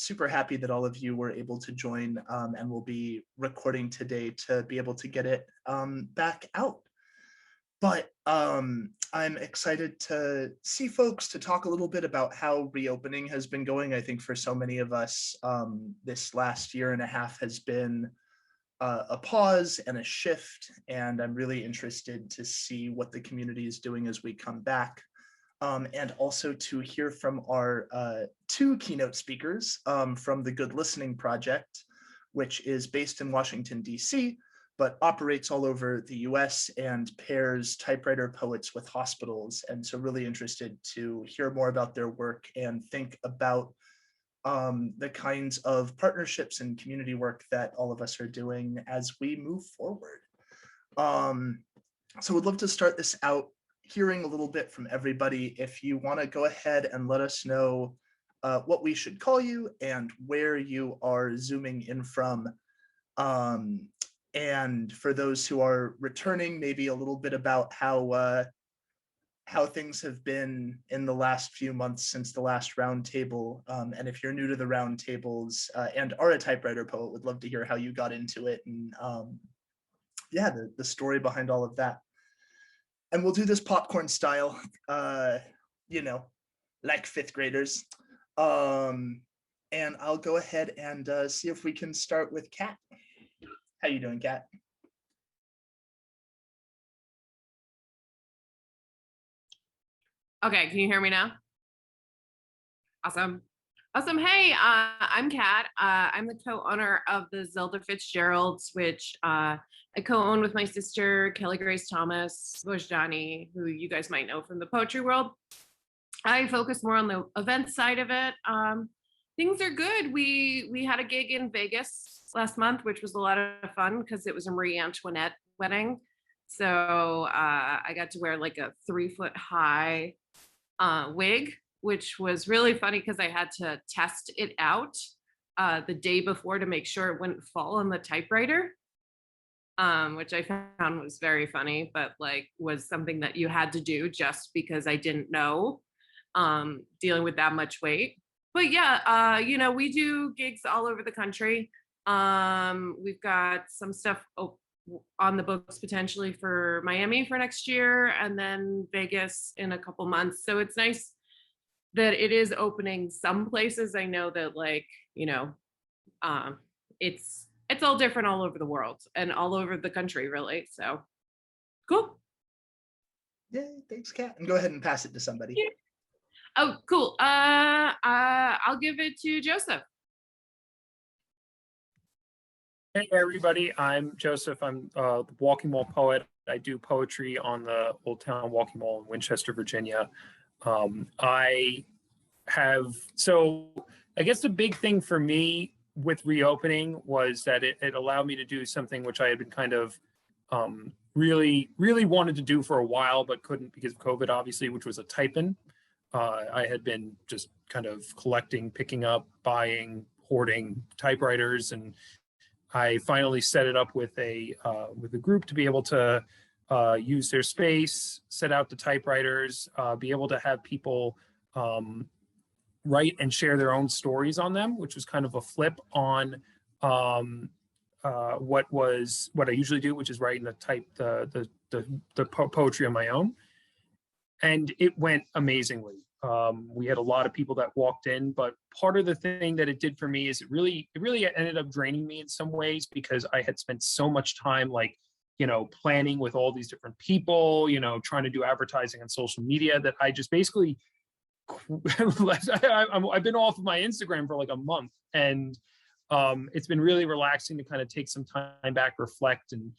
super happy that all of you were able to join, and we'll be recording today to be able to get it back out. But I'm excited to see folks, to talk a little bit about how reopening has been going. I think for so many of us, this last year and a half has been a pause and a shift, and I'm really interested to see what the community is doing as we come back. And also to hear from our two keynote speakers from the Good Listening Project, which is based in Washington, DC, but operates all over the US and pairs typewriter poets with hospitals. And so really interested to hear more about their work and think about the kinds of partnerships and community work that all of us are doing as we move forward. So we'd love to start this out hearing a little bit from everybody. If you want to go ahead and let us know what we should call you and where you are zooming in from. And for those who are returning, maybe a little bit about how things have been in the last few months since the last roundtable. And if you're new to the roundtables and are a typewriter poet, would love to hear how you got into it and yeah, the story behind all of that. And we'll do this popcorn style, you know, like fifth graders. And I'll go ahead and see if we can start with Kat. How you doing, Kat? Okay, can you hear me now? Awesome. Awesome. Hey, I'm Kat. I'm the co-owner of the Zelda Fitzgeralds, which I co-own with my sister, Kelly Grace Thomas Bojani, who you guys might know from the poetry world. I focus more on the event side of it. Things are good. We had a gig in Vegas last month, which was a lot of fun because it was a Marie Antoinette wedding. So I got to wear like a 3-foot high wig, which was really funny because I had to test it out the day before to make sure it wouldn't fall on the typewriter, which I found was very funny, but like was something that you had to do just because I didn't know dealing with that much weight. But yeah, you know, we do gigs all over the country. We've got some stuff on the books potentially for Miami for next year, and then Vegas in a couple months. So it's nice that it is opening some places. I know that, like, you know, it's all different all over the world and all over the country, really. So cool. Yay, thanks, Kat. And go ahead and pass it to somebody. Yeah. Oh, cool. I'll give it to Joseph. Hey everybody, I'm Joseph. I'm the Walking Wall poet. I do poetry on the Old Town Walking Wall in Winchester, Virginia. I guess the big thing for me with reopening was that it allowed me to do something which I had been kind of really wanted to do for a while, but couldn't because of COVID, obviously, which was a type-in. I had been just kind of collecting, picking up, buying, hoarding typewriters, and I finally set it up with a group to be able to use their space, set out the typewriters, be able to have people write and share their own stories on them, which was kind of a flip on what I usually do, which is writing the poetry on my own. And it went amazingly. We had a lot of people that walked in, but part of the thing that it did for me is it really ended up draining me in some ways because I had spent so much time, like, you know, planning with all these different people, you know, trying to do advertising on social media, that I just basically I've been off of my Instagram for like a month, and it's been really relaxing to kind of take some time back, reflect, and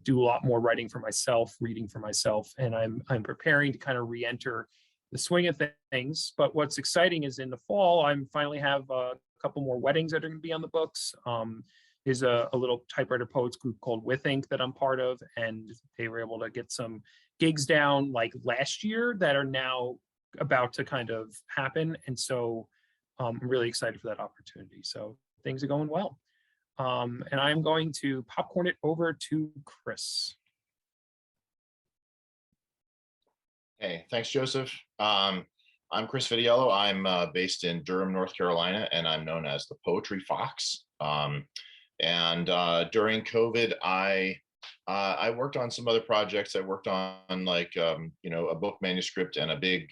do a lot more writing for myself, reading for myself, and I'm preparing to kind of re-enter the swing of things. But what's exciting is in the fall, I finally have a couple more weddings that are going to be on the books. There's a little typewriter poets group called With Ink that I'm part of, and they were able to get some gigs down like last year that are now about to kind of happen. And so I'm really excited for that opportunity. So things are going well. And I'm going to popcorn it over to Chris. Hey, thanks, Joseph. I'm Chris Vitiello. I'm based in Durham, North Carolina, and I'm known as the Poetry Fox. And during COVID, I worked on some other projects. I worked on like, a book manuscript and a big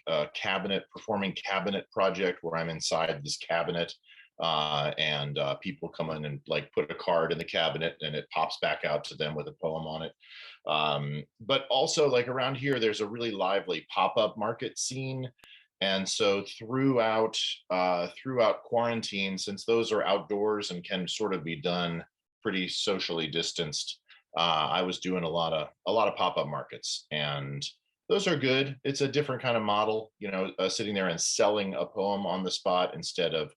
performing cabinet project where I'm inside this cabinet and people come in and like put a card in the cabinet and it pops back out to them with a poem on it. But also like around here, there's a really lively pop-up market scene. And so throughout quarantine, since those are outdoors and can sort of be done pretty socially distanced, I was doing a lot of pop-up markets, and those are good. It's a different kind of model, sitting there and selling a poem on the spot instead of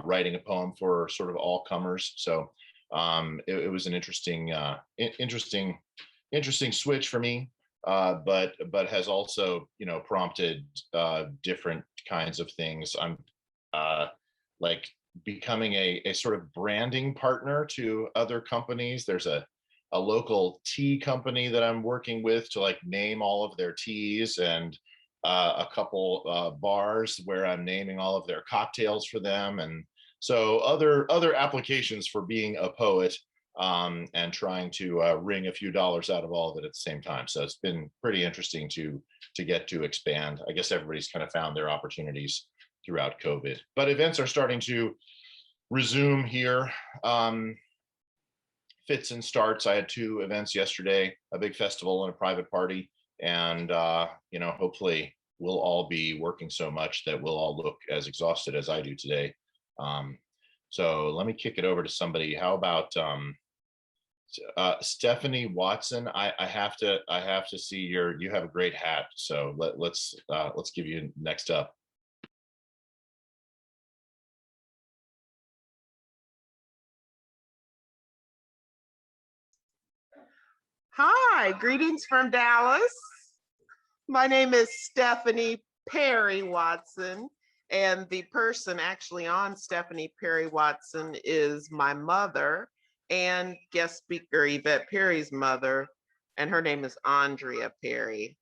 writing a poem for sort of all comers. So it was an interesting switch for me, but has also prompted different kinds of things. I'm like becoming a sort of branding partner to other companies. There's a local tea company that I'm working with to like name all of their teas, and a couple bars where I'm naming all of their cocktails for them. And so other applications for being a poet, and trying to wring a few dollars out of all of it at the same time. So it's been pretty interesting to get to expand. I guess everybody's kind of found their opportunities throughout COVID, but events are starting to resume here. Fits and starts. I had 2 events yesterday, a big festival and a private party. And, hopefully we'll all be working so much that we'll all look as exhausted as I do today. So let me kick it over to somebody. How about Stephanie Watson? I have to see you have a great hat. So let's give you next up. Hi, greetings from Dallas. My name is Stephanie Perry Watson, and the person actually on Stephanie Perry Watson is my mother and guest speaker Yvette Perry's mother, and her name is Andrea Perry.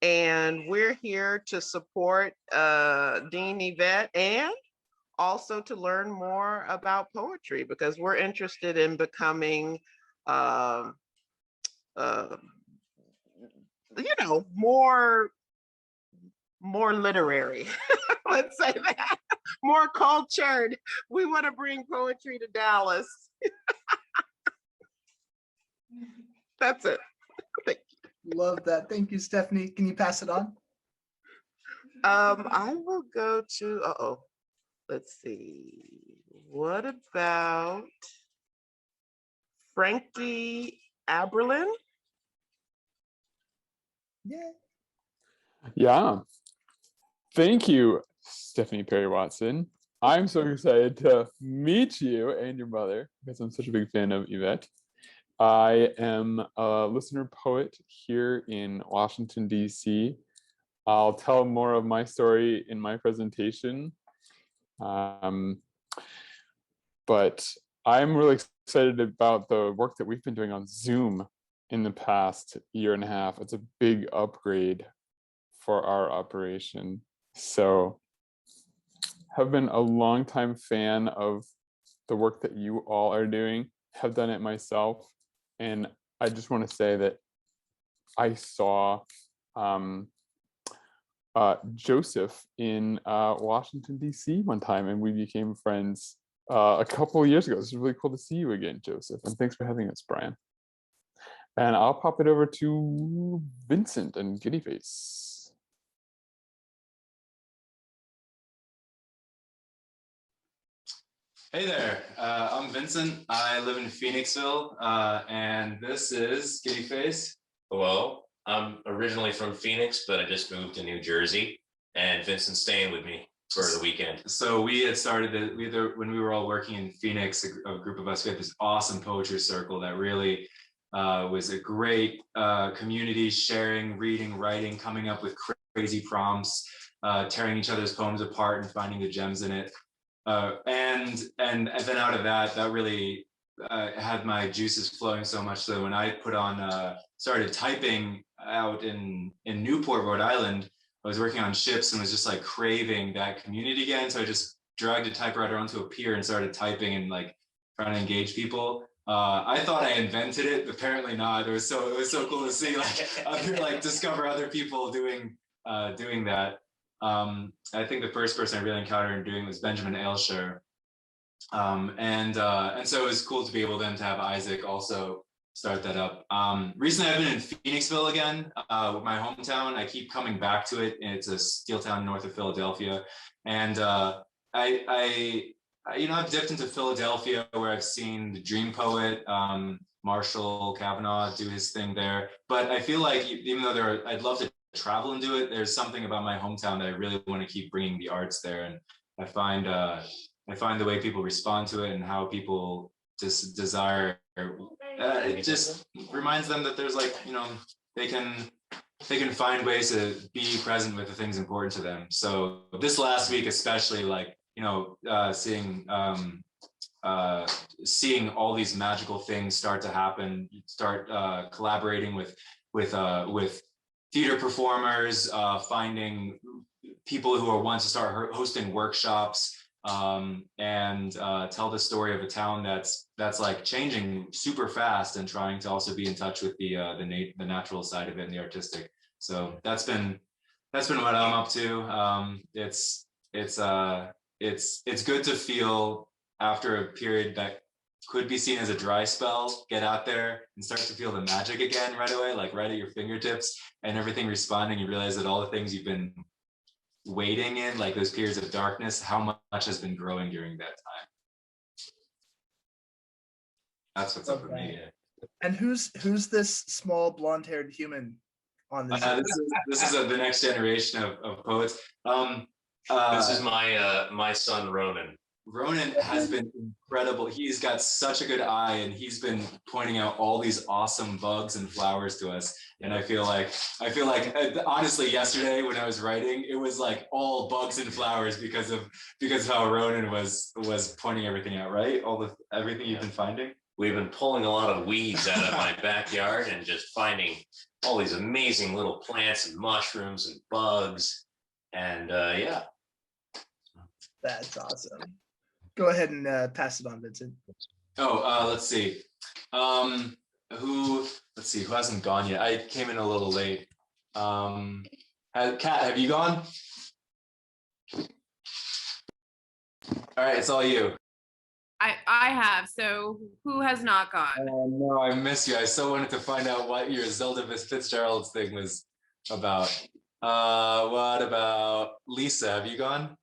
And we're here to support Dean Yvette and also to learn more about poetry, because we're interested in becoming more literary. Let's say that, more cultured. We want to bring poetry to Dallas. That's it. Thank you. Love that. Thank you, Stephanie. Can you pass it on? I will go to, let's see. What about Frankie Abralind? Yeah. Thank you, Stephanie Perry Watson. I'm so excited to meet you and your mother because I'm such a big fan of Yvette. I am a listener poet here in Washington, D.C. I'll tell more of my story in my presentation. But I'm really excited about the work that we've been doing on Zoom in the past year and a half. It's a big upgrade for our operation. So have been a longtime fan of the work that you all are doing, have done it myself. And I just want to say that I saw Joseph in Washington, D.C. one time, and we became friends a couple of years ago. It's really cool to see you again, Joseph. And thanks for having us, Brian. And I'll pop it over to Vincent and Giddyface. Hey there, I'm Vincent. I live in Phoenixville, and this is Giddyface. Hello, I'm originally from Phoenix, but I just moved to New Jersey, and Vincent's staying with me for the weekend. So we had started, when we were all working in Phoenix, a group of us, we had this awesome poetry circle that really was a great community, sharing, reading, writing, coming up with crazy prompts, tearing each other's poems apart and finding the gems in it. And then out of that really had my juices flowing so much so when I started typing out in Newport, Rhode Island, I was working on ships and was just like craving that community again. So I just dragged a typewriter onto a pier and started typing and like trying to engage people. I thought I invented it, apparently not. It was so cool to see like discover other people doing that. I think the first person I really encountered doing was Benjamin Ailshire. And so it was cool to be able then to have Isaac also start that up. Recently I've been in Phoenixville again, my hometown. I keep coming back to it. It's a steel town north of Philadelphia. And I've dipped into Philadelphia where I've seen the Dream Poet, Marshall Kavanaugh do his thing there. But I feel like even though I'd love to travel and do it, there's something about my hometown that I really want to keep bringing the arts there. And I find the way people respond to it and how people just desire, it just reminds them that there's like, they can find ways to be present with the things important to them. So this last week, especially, like, seeing all these magical things start to happen, start collaborating with theater performers, finding people who want to start hosting workshops, and tell the story of a town that's like changing super fast and trying to also be in touch with the natural side of it and the artistic. So that's been what I'm up to. It's good to feel after a period that could be seen as a dry spell, get out there and start to feel the magic again right away, like right at your fingertips, and everything responding. You realize that all the things you've been waiting in, like those periods of darkness, how much has been growing during that time. That's what's up with me. And who's this small blonde-haired human on this? This is the next generation of poets. This is my son Ronan. Ronan has been incredible. He's got such a good eye, and he's been pointing out all these awesome bugs and flowers to us. And I feel like honestly, yesterday when I was writing, it was like all bugs and flowers because of how Ronan was pointing everything out, right? Everything you've been finding. We've been pulling a lot of weeds out of my backyard and just finding all these amazing little plants and mushrooms and bugs. And yeah. That's awesome. Go ahead and pass it on, Vincent. Let's see. Who hasn't gone yet? I came in a little late. Kat, have you gone? All right, it's all you. I have. So who has not gone? Oh no, I miss you. I so wanted to find out what your Zelda Fitzgerald's thing was about. What about Lisa? Have you gone?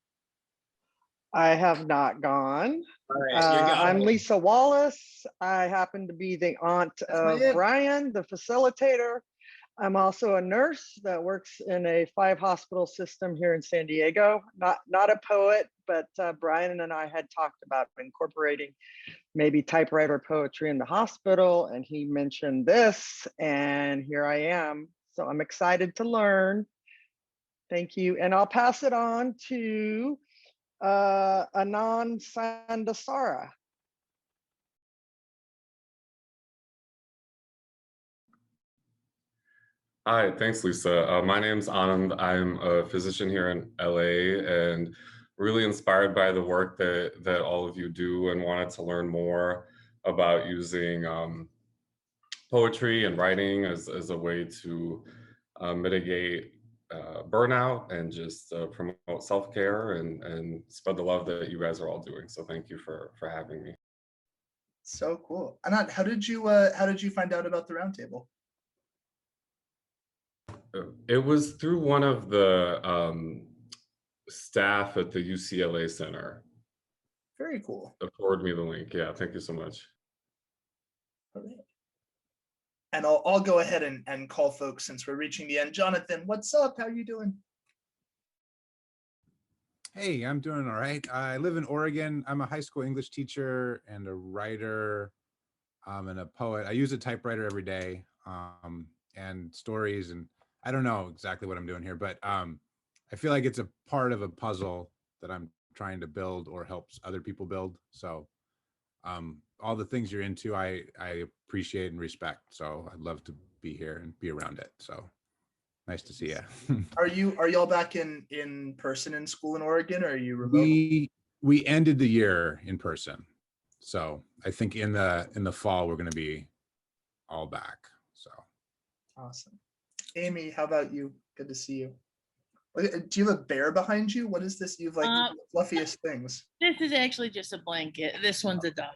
I have not gone. All right, you're gone. I'm Lisa Wallace. I happen to be the aunt of Brian, the facilitator. I'm also a nurse that works in a 5-hospital system here in San Diego. Not a poet, but Brian and I had talked about incorporating maybe typewriter poetry in the hospital, and he mentioned this, and here I am. So I'm excited to learn. Thank you. And I'll pass it on to Anand Sandasara. Hi, thanks, Lisa. My name's Anand. I'm a physician here in LA and really inspired by the work that all of you do, and wanted to learn more about using poetry and writing as a way to mitigate burnout and just promote self-care and spread the love that you guys are all doing. So thank you for having me. So cool. Anand, how did you find out about the Roundtable? It was through one of the staff at the UCLA Center. Very cool. Forward me the link. Yeah, thank you so much. All right. And I'll go ahead and call folks since we're reaching the end. Jonathan, what's up? How are you doing? Hey, I'm doing all right. I live in Oregon. I'm a high school English teacher and a writer and a poet. I use a typewriter every day and stories, and I don't know exactly what I'm doing here, but I feel like it's a part of a puzzle that I'm trying to build or help other people build. So all the things you're into, I appreciate and respect. So I'd love to be here and be around it. So Nice to see you. Are y'all back in person in school in Oregon, or are you remote? We ended the year in person, so I think in the fall we're going to be all back. So Awesome. Amy, how about you? Good to see you. Do you have a bear behind you? What is this? You've like the fluffiest things. This is actually just a blanket. This one's a dog.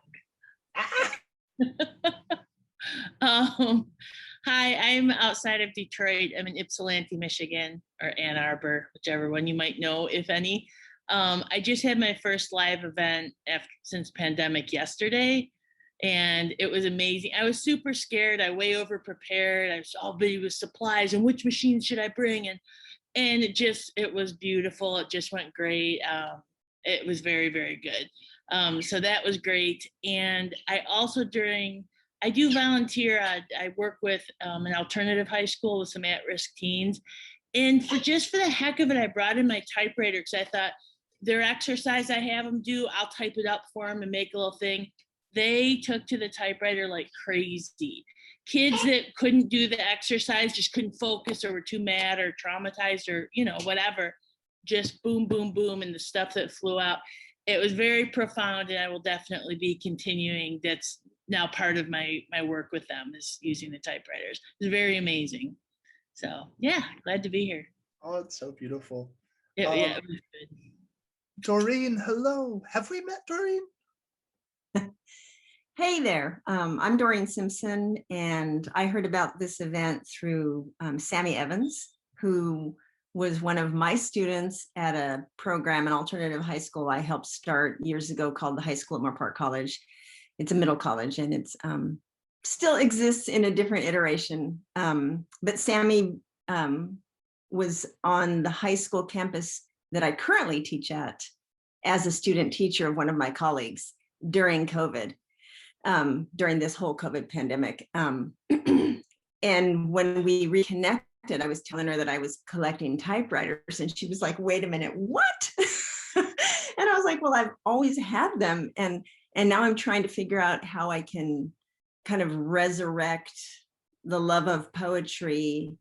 Hi, I'm outside of Detroit. I'm in Ypsilanti, Michigan, or Ann Arbor, whichever one you might know, if any. I just had my first live event since pandemic yesterday, and it was amazing. I was super scared. I way over prepared. I was all busy with supplies and which machines should I bring, and it was beautiful. It just went great. It was very, very good. So that was great. And I also I do volunteer. I work with an alternative high school with some at-risk teens. And for the heck of it, I brought in my typewriter because I thought their exercise I have them do, I'll type it up for them and make a little thing. They took to the typewriter like crazy. Kids that couldn't do the exercise, just couldn't focus or were too mad or traumatized or, whatever, just boom, boom, boom, and the stuff that flew out. It was very profound, and I will definitely be continuing. That's now part of my work with them, is using the typewriters. It's very amazing. So yeah, glad to be here. Oh, it's so beautiful. Yeah, it was good. Doreen, hello. Have we met Doreen? Hey there, I'm Doreen Simpson, and I heard about this event through Sammy Evans, who was one of my students at a program, an alternative high school I helped start years ago called the High School at Moore Park College. It's a middle college, and it's still exists in a different iteration. But Sammy was on the high school campus that I currently teach at as a student teacher of one of my colleagues during COVID. During this whole COVID pandemic. And when we reconnected, I was telling her that I was collecting typewriters, and she was like, wait a minute, what? And I was like, well, I've always had them. And now I'm trying to figure out how I can kind of resurrect the love of poetry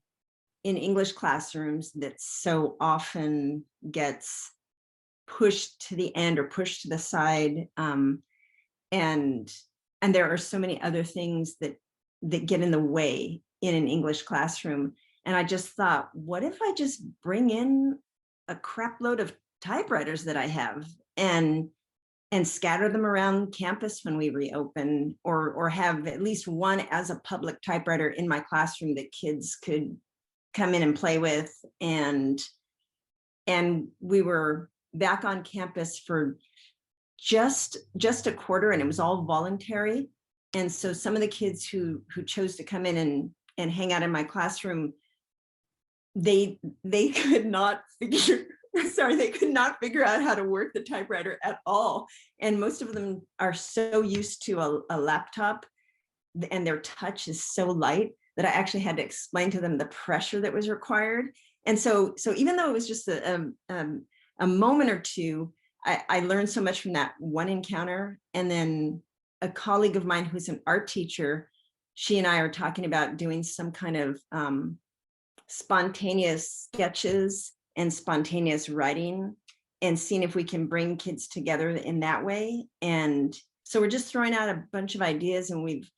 in English classrooms that so often gets pushed to the end or pushed to the side. And there are so many other things that get in the way in an English classroom. And I just thought, what if I just bring in a crap load of typewriters that I have and scatter them around campus when we reopen, or have at least one as a public typewriter in my classroom that kids could come in and play with. And we were back on campus for just a quarter, and it was all voluntary. And so some of the kids who chose to come in and hang out in my classroom, they could not figure out how to work the typewriter at all. And most of them are so used to a laptop, and their touch is so light that I actually had to explain to them the pressure that was required. And so even though it was just a moment or two, I learned so much from that one encounter. And then a colleague of mine who's an art teacher, she and I are talking about doing some kind of spontaneous sketches and spontaneous writing, and seeing if we can bring kids together in that way. And so we're just throwing out a bunch of ideas, and we've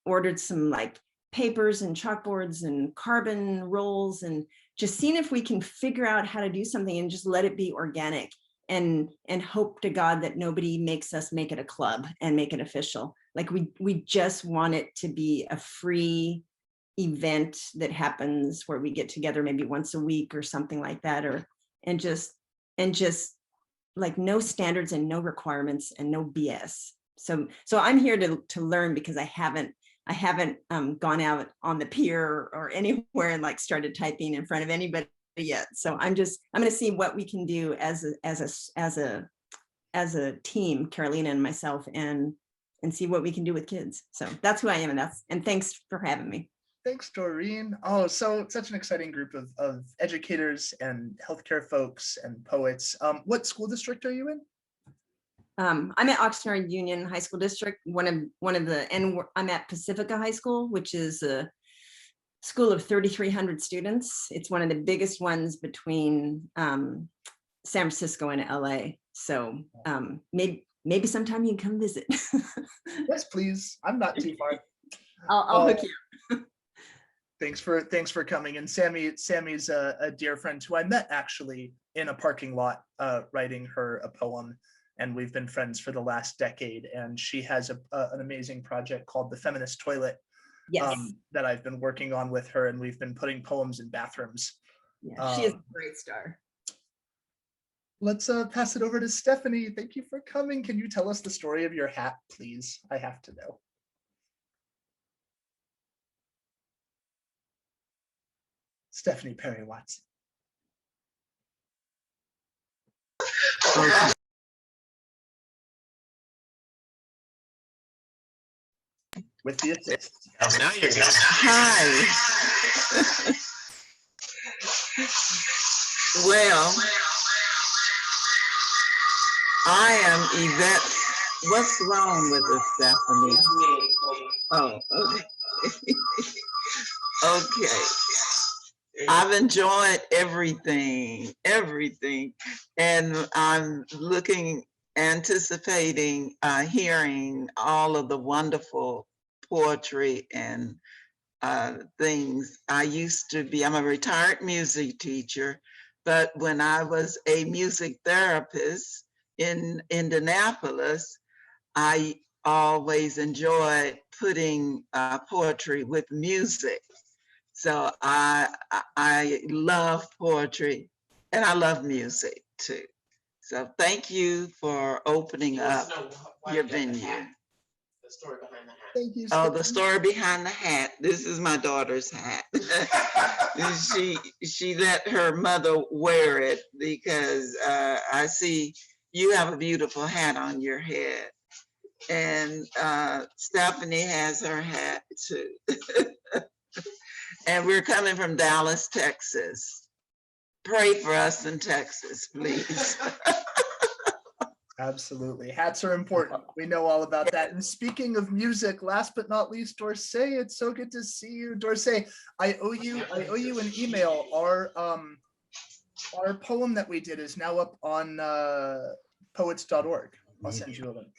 ordered some like papers and chalkboards and carbon rolls, and just seeing if we can figure out how to do something and just let it be organic. And hope to God that nobody makes us make it a club and make it official. Like we just want it to be a free event that happens where we get together maybe once a week or something like that, and just like no standards and no requirements and no BS. So I'm here to learn, because I haven't gone out on the pier or anywhere and like started typing in front of anybody yet. So I'm going to see what we can do as a team, Carolina and myself, and see what we can do with kids. So that's who I am, and thanks for having me. Thanks, Doreen. Oh, so such an exciting group of educators and healthcare folks and poets. What school district are you in? I'm at Oxnard Union High School District, one of the, and I'm at Pacifica High School, which is a school of 3,300 students. It's one of the biggest ones between San Francisco and LA. So maybe sometime you can come visit. Yes, please. I'm not too far. I'll hook you. Thanks for coming. And Sammy's a dear friend who I met actually in a parking lot writing her a poem, and we've been friends for the last decade. And she has an amazing project called The Feminist Toilet. Yes. That I've been working on with her, and we've been putting poems in bathrooms. Yeah, she is a great star. Let's pass it over to Stephanie. Thank you for coming. Can you tell us the story of your hat, please? I have to know. Stephanie Perry Watson. With the assist. Now you're good. Hi. Well, I am Yvette. What's wrong with us, Stephanie? Oh, okay. Okay. I've enjoyed everything, and I'm anticipating hearing all of the wonderful poetry and things. I'm a retired music teacher, but when I was a music therapist in Indianapolis, I always enjoyed putting poetry with music. So I love poetry and I love music too. So thank you for opening up your venue. The story behind the hat. Thank you. Oh, the story behind the hat. This is my daughter's hat. She let her mother wear it because I see you have a beautiful hat on your head. And Stephanie has her hat too. And we're coming from Dallas, Texas. Pray for us in Texas, please. Absolutely. Hats are important. We know all about that. And speaking of music, last but not least, Dorsey, it's so good to see you. Dorsey, I owe you an email. Our poem that we did is now up on poets.org. I'll send you a link.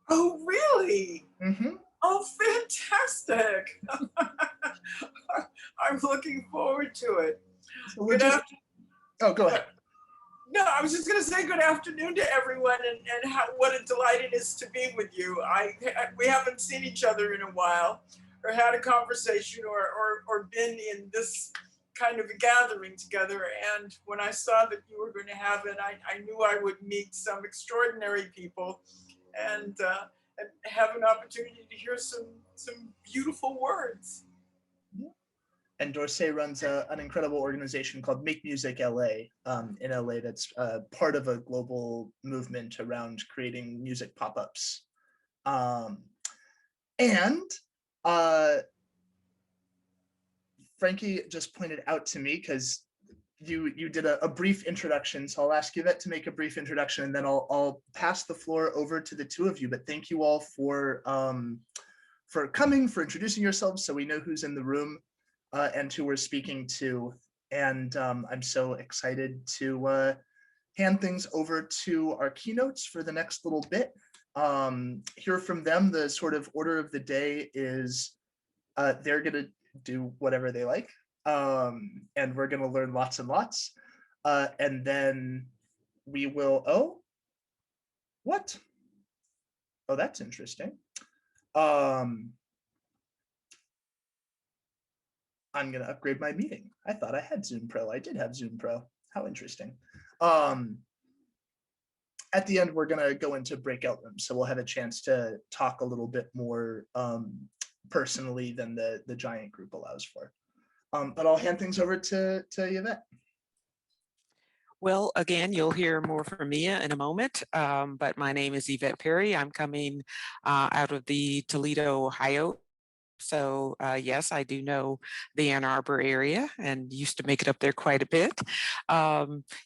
Oh, really? Mm-hmm. Oh, fantastic. I'm looking forward to it. So oh, go ahead. No, I was just going to say good afternoon to everyone, and what a delight it is to be with you. We haven't seen each other in a while, or had a conversation, or been in this kind of a gathering together. And when I saw that you were going to have it, I knew I would meet some extraordinary people, and have an opportunity to hear some beautiful words. And Dorsey runs an incredible organization called Make Music LA in LA that's part of a global movement around creating music pop-ups. Frankie just pointed out to me, because you did a brief introduction, so I'll ask Yvette to make a brief introduction, and then I'll pass the floor over to the two of you. But thank you all for coming, for introducing yourselves, so we know who's in the room and who we're speaking to. And I'm so excited to hand things over to our keynotes for the next little bit. Hear from them. The sort of order of the day is they're gonna do whatever they like. And we're gonna learn lots and lots. And then we will, oh, that's interesting. I'm gonna upgrade my meeting. I thought I had Zoom Pro. I did have Zoom Pro. How interesting. At the end, we're gonna go into breakout rooms, so we'll have a chance to talk a little bit more personally than the giant group allows for. But I'll hand things over to Yvette. Well, again, you'll hear more from Mia in a moment, but my name is Yvette Perry. I'm coming out of the Toledo, Ohio. So yes, I do know the Ann Arbor area and used to make it up there quite a bit.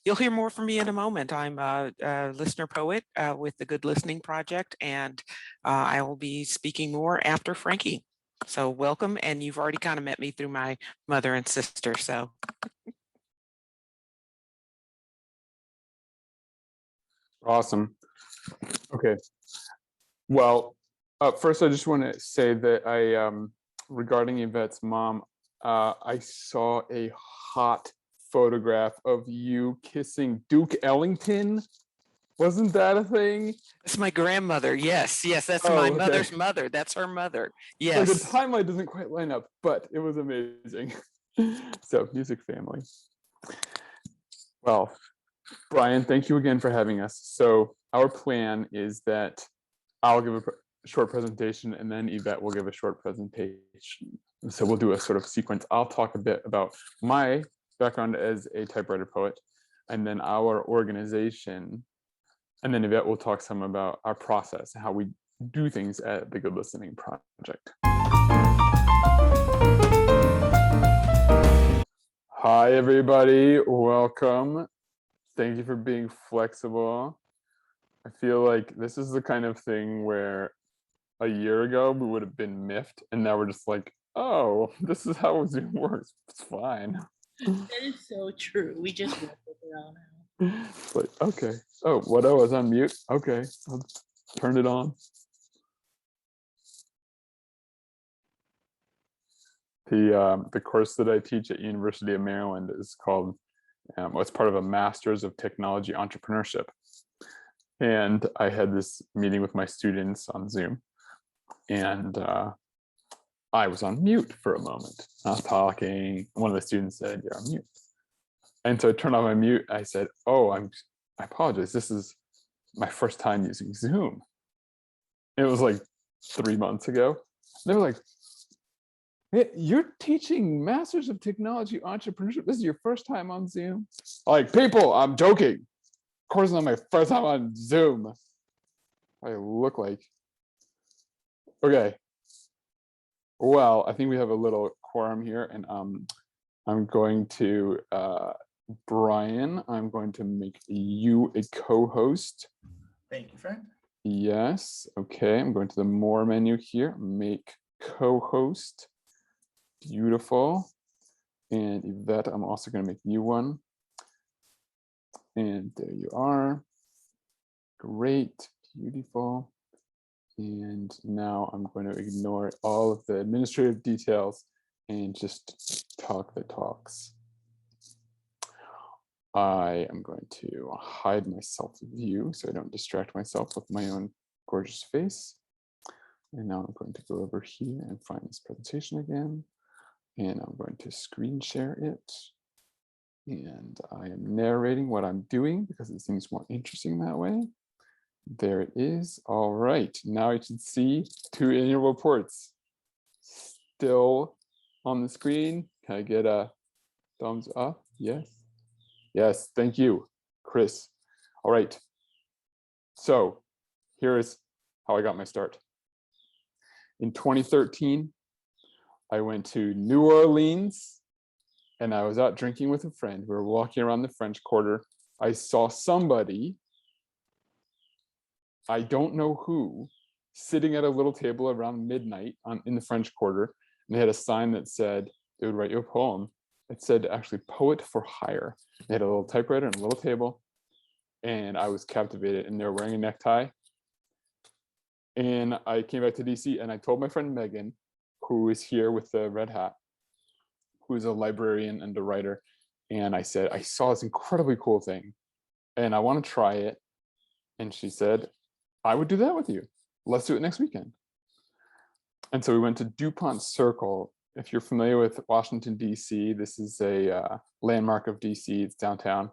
You'll hear more from me in a moment. I'm a listener poet with the Good Listening Project, and I will be speaking more after Frankie. So welcome, and you've already kind of met me through my mother and sister. So Awesome. Okay. Well, first I just want to say that regarding Yvette's mom, I saw a hot photograph of you kissing Duke Ellington. Wasn't that a thing? it's my grandmother. Yes, yes, that's Oh, my okay. mother's mother. That's her mother. Like the Yes. timeline doesn't quite line up, but it was amazing. So, music family. Well, Brian, thank you again for having us. So our plan is that I'll give a short presentation and then Yvette will give a short presentation. So we'll do a sort of sequence. I'll talk a bit about my background as a typewriter poet and then our organization. And then Yvette will talk some about our process, how we do things at the Good Listening Project. Hi, everybody. Welcome. Thank you for being flexible. I feel like this is the kind of thing where a year ago we would have been miffed, and now we're just like, oh, this is how Zoom works. It's fine. That is so true. We just work with it all now. It's like, okay. Oh, what? I was on mute. Okay, I'll turn it on. The course that I teach at University of Maryland is called, it's part of a Masters of Technology Entrepreneurship. And I had this meeting with my students on Zoom, and I was on mute for a moment. I was talking. One of the students said, "You're on mute." And so I turned on my mute. I said, "Oh, I apologize. This is my first time using Zoom." It was like 3 months ago. They were like, "Hey, you're teaching Masters of Technology Entrepreneurship. This is your first time on Zoom?" Like, people, I'm joking. Of course, it's not my first time on Zoom. I look like. Okay. Well, I think we have a little quorum here, and I'm going to, Brian, I'm going to make you a co-host. Thank you, friend. Yes. Okay. I'm going to the more menu here. Make co-host. Beautiful. And Yvette, I'm also going to make you one. And there you are. Great. Beautiful. And now I'm going to ignore all of the administrative details and just talk the talks. I am going to hide my self-view so I don't distract myself with my own gorgeous face. And now I'm going to go over here and find this presentation again. And I'm going to screen share it. And I am narrating what I'm doing because it seems more interesting that way. There it is. All right. Now you should see 2 annual reports still on the screen. Can I get a thumbs up? Yes. Yes. Thank you, Chris. All right. So here is how I got my start. In 2013, I went to New Orleans and I was out drinking with a friend. We were walking around the French Quarter. I saw somebody, I don't know who, sitting at a little table around midnight in the French Quarter. And they had a sign that said they would write you a poem. It said actually poet for hire. They had a little typewriter and a little table. And I was captivated, and they were wearing a necktie. And I came back to DC and I told my friend Megan, who is here with the red hat, who is a librarian and a writer. And I said, I saw this incredibly cool thing and I want to try it. And she said, I would do that with you. Let's do it next weekend. And so we went to DuPont Circle. If you're familiar with Washington, DC, this is a landmark of DC. It's downtown.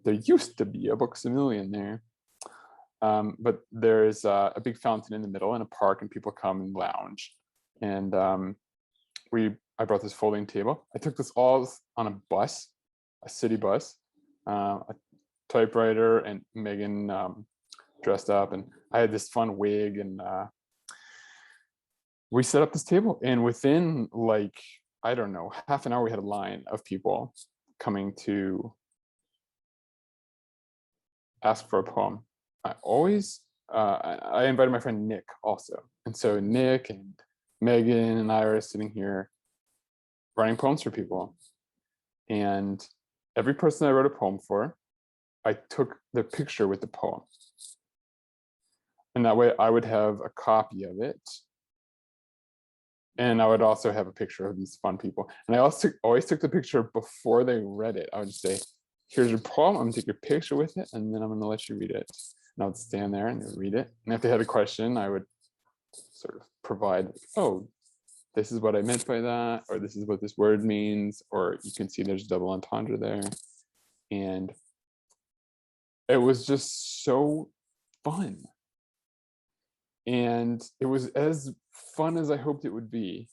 There used to be a Books-A-Million there. But there's a big fountain in the middle and a park, and people come and lounge. And I brought this folding table. I took this all on a bus, a city bus, a typewriter, and Megan dressed up, and I had this fun wig, and we set up this table. And within, like, I don't know, half an hour, we had a line of people coming to ask for a poem. I invited my friend Nick also. And so Nick and Megan and I are sitting here writing poems for people. And every person I wrote a poem for, I took the picture with the poem. And that way I would have a copy of it. And I would also have a picture of these fun people. And I also always took the picture before they read it. I would just say, here's your poem, I'm gonna take your picture with it, and then I'm gonna let you read it. And I would stand there and read it. And if they had a question, I would sort of provide, oh, this is what I meant by that, or this is what this word means, or you can see there's double entendre there. And it was just so fun. And it was as fun as I hoped it would be.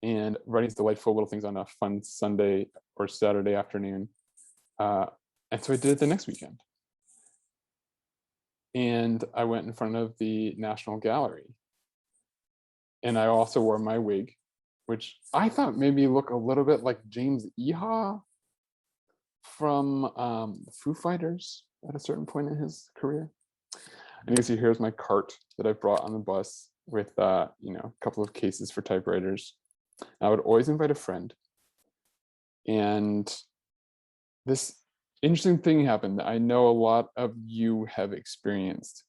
And writing delightful little things on a fun Sunday or Saturday afternoon. And so I did it the next weekend. And I went in front of the National Gallery. And I also wore my wig, which I thought made me look a little bit like James Iha from the Foo Fighters at a certain point in his career. And you can see here's my cart that I brought on the bus with a couple of cases for typewriters. I would always invite a friend. And this interesting thing happened that I know a lot of you have experienced,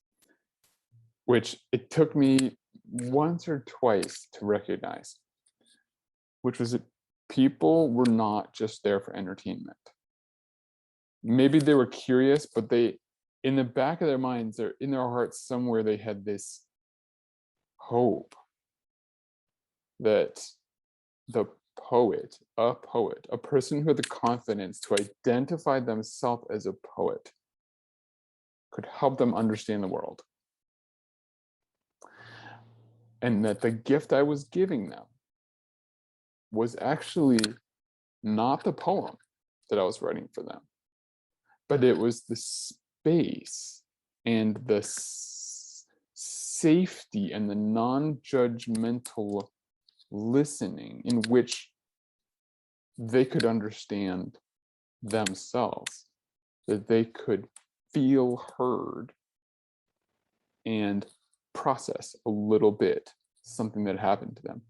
which it took me once or twice to recognize, which was that people were not just there for entertainment. Maybe they were curious, but they, in the back of their minds, or in their hearts somewhere, they had this hope that the poet, a person who had the confidence to identify themselves as a poet, could help them understand the world. And that the gift I was giving them was actually not the poem that I was writing for them, but it was the space and the safety and the non-judgmental listening in which they could understand themselves, that they could feel heard and process a little bit something that happened to them.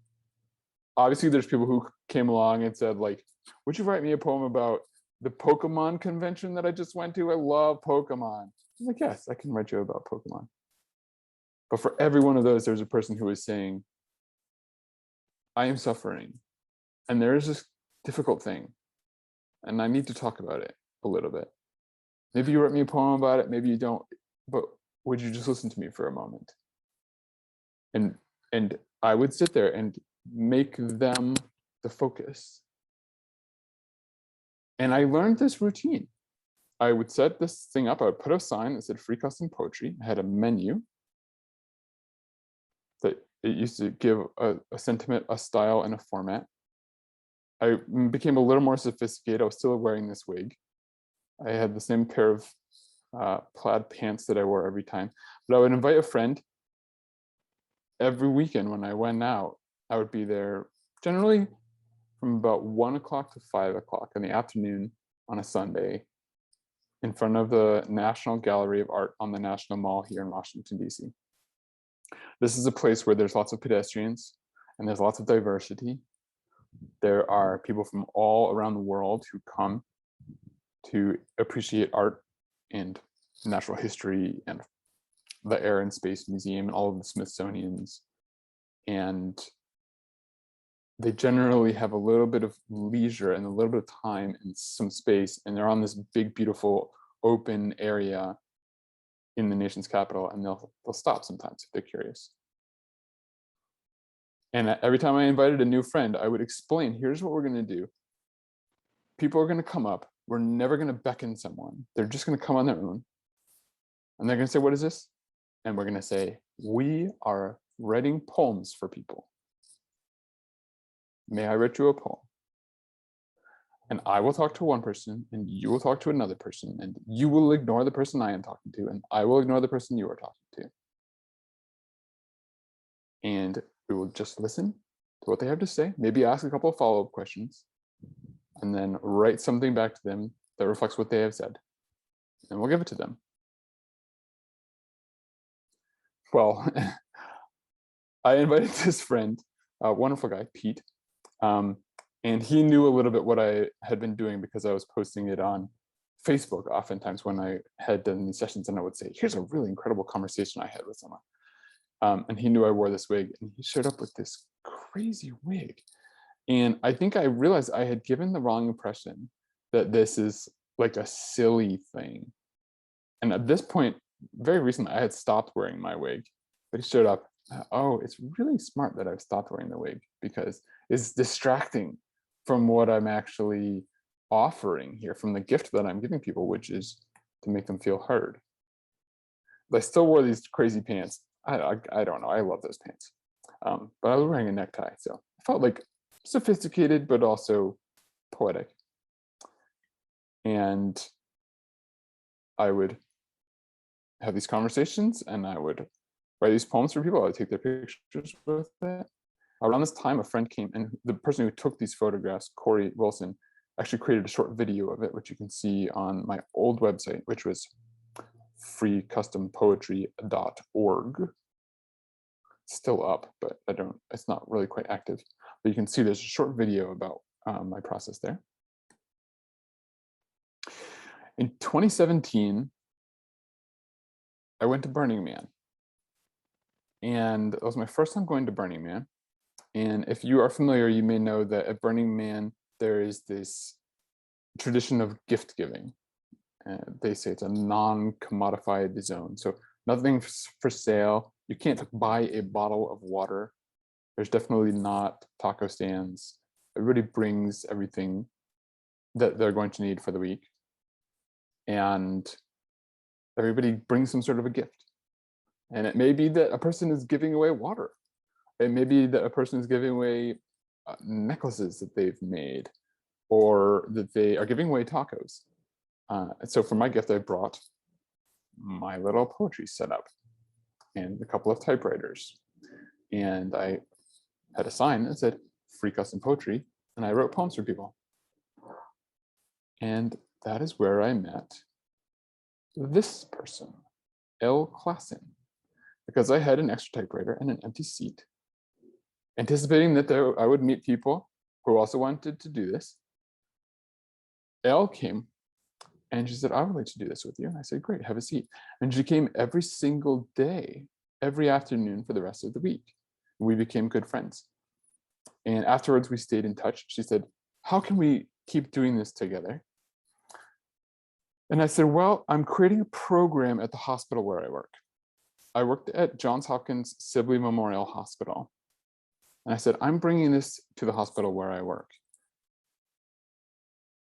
Obviously, there's people who came along and said, like, would you write me a poem about the Pokemon convention that I just went to? I love Pokemon. I'm like, yes, I can write you about Pokemon. But for every one of those, there's a person who is saying, I am suffering, and there is this difficult thing, and I need to talk about it a little bit. Maybe you wrote me a poem about it, maybe you don't, but would you just listen to me for a moment? And I would sit there and make them the focus. And I learned this routine. I would set this thing up, I would put a sign that said free custom poetry. I had a menu that it used to give a sentiment, a style, and a format. I became a little more sophisticated. I was still wearing this wig. I had the same pair of plaid pants that I wore every time. But I would invite a friend. Every weekend when I went out, I would be there generally from about 1 o'clock to 5 o'clock in the afternoon on a Sunday in front of the National Gallery of Art on the National Mall here in Washington, D.C. This is a place where there's lots of pedestrians and there's lots of diversity. There are people from all around the world who come to appreciate art and natural history and the Air and Space Museum and all of the Smithsonian's. And they generally have a little bit of leisure and a little bit of time and some space, and they're on this big, beautiful, open area in the nation's capital, and they'll stop sometimes if they're curious. And every time I invited a new friend, I would explain, here's what we're gonna do. People are gonna come up. We're never gonna beckon someone. They're just gonna come on their own. And they're gonna say, what is this? And we're gonna say, we are writing poems for people. May I write you a poem? And I will talk to one person, and you will talk to another person, and you will ignore the person I am talking to, and I will ignore the person you are talking to. And we will just listen to what they have to say, maybe ask a couple of follow-up questions, and then write something back to them that reflects what they have said. And we'll give it to them. Well, I invited this friend, a wonderful guy, Pete, and he knew a little bit what I had been doing because I was posting it on Facebook oftentimes when I had done these sessions, and I would say, here's a really incredible conversation I had with someone. And he knew I wore this wig, and he showed up with this crazy wig. And I think I realized I had given the wrong impression that this is like a silly thing. And at this point, very recently, I had stopped wearing my wig, but he showed up. Oh, it's really smart that I've stopped wearing the wig because it's distracting from what I'm actually offering here, from the gift that I'm giving people, which is to make them feel heard. But I still wore these crazy pants. I don't know. I love those pants. But I was wearing a necktie, so I felt like sophisticated, but also poetic. And I would have these conversations, and I would write these poems for people. I would take their pictures with it. Around this time, a friend came, and the person who took these photographs, Corey Wilson, actually created a short video of it, which you can see on my old website, which was freecustompoetry.org. It's still up, but it's not really quite active. But you can see there's a short video about my process there. In 2017, I went to Burning Man. And it was my first time going to Burning Man. And if you are familiar, you may know that at Burning Man, there is this tradition of gift giving. They say it's a non-commodified zone. So nothing for sale. You can't buy a bottle of water. There's definitely not taco stands. Everybody brings everything that they're going to need for the week. And everybody brings some sort of a gift. And it may be that a person is giving away water. It may be that a person is giving away necklaces that they've made, or that they are giving away tacos. So for my gift, I brought my little poetry setup and a couple of typewriters. And I had a sign that said free custom poetry, and I wrote poems for people. And that is where I met this person, L. Klassen, because I had an extra typewriter and an empty seat, anticipating that I would meet people who also wanted to do this. Elle came and she said, I would like to do this with you. And I said, great, have a seat. And she came every single day, every afternoon for the rest of the week. We became good friends. And afterwards we stayed in touch. She said, how can we keep doing this together? And I said, well, I'm creating a program at the hospital where I work. I worked at Johns Hopkins Sibley Memorial Hospital. And I said, I'm bringing this to the hospital where I work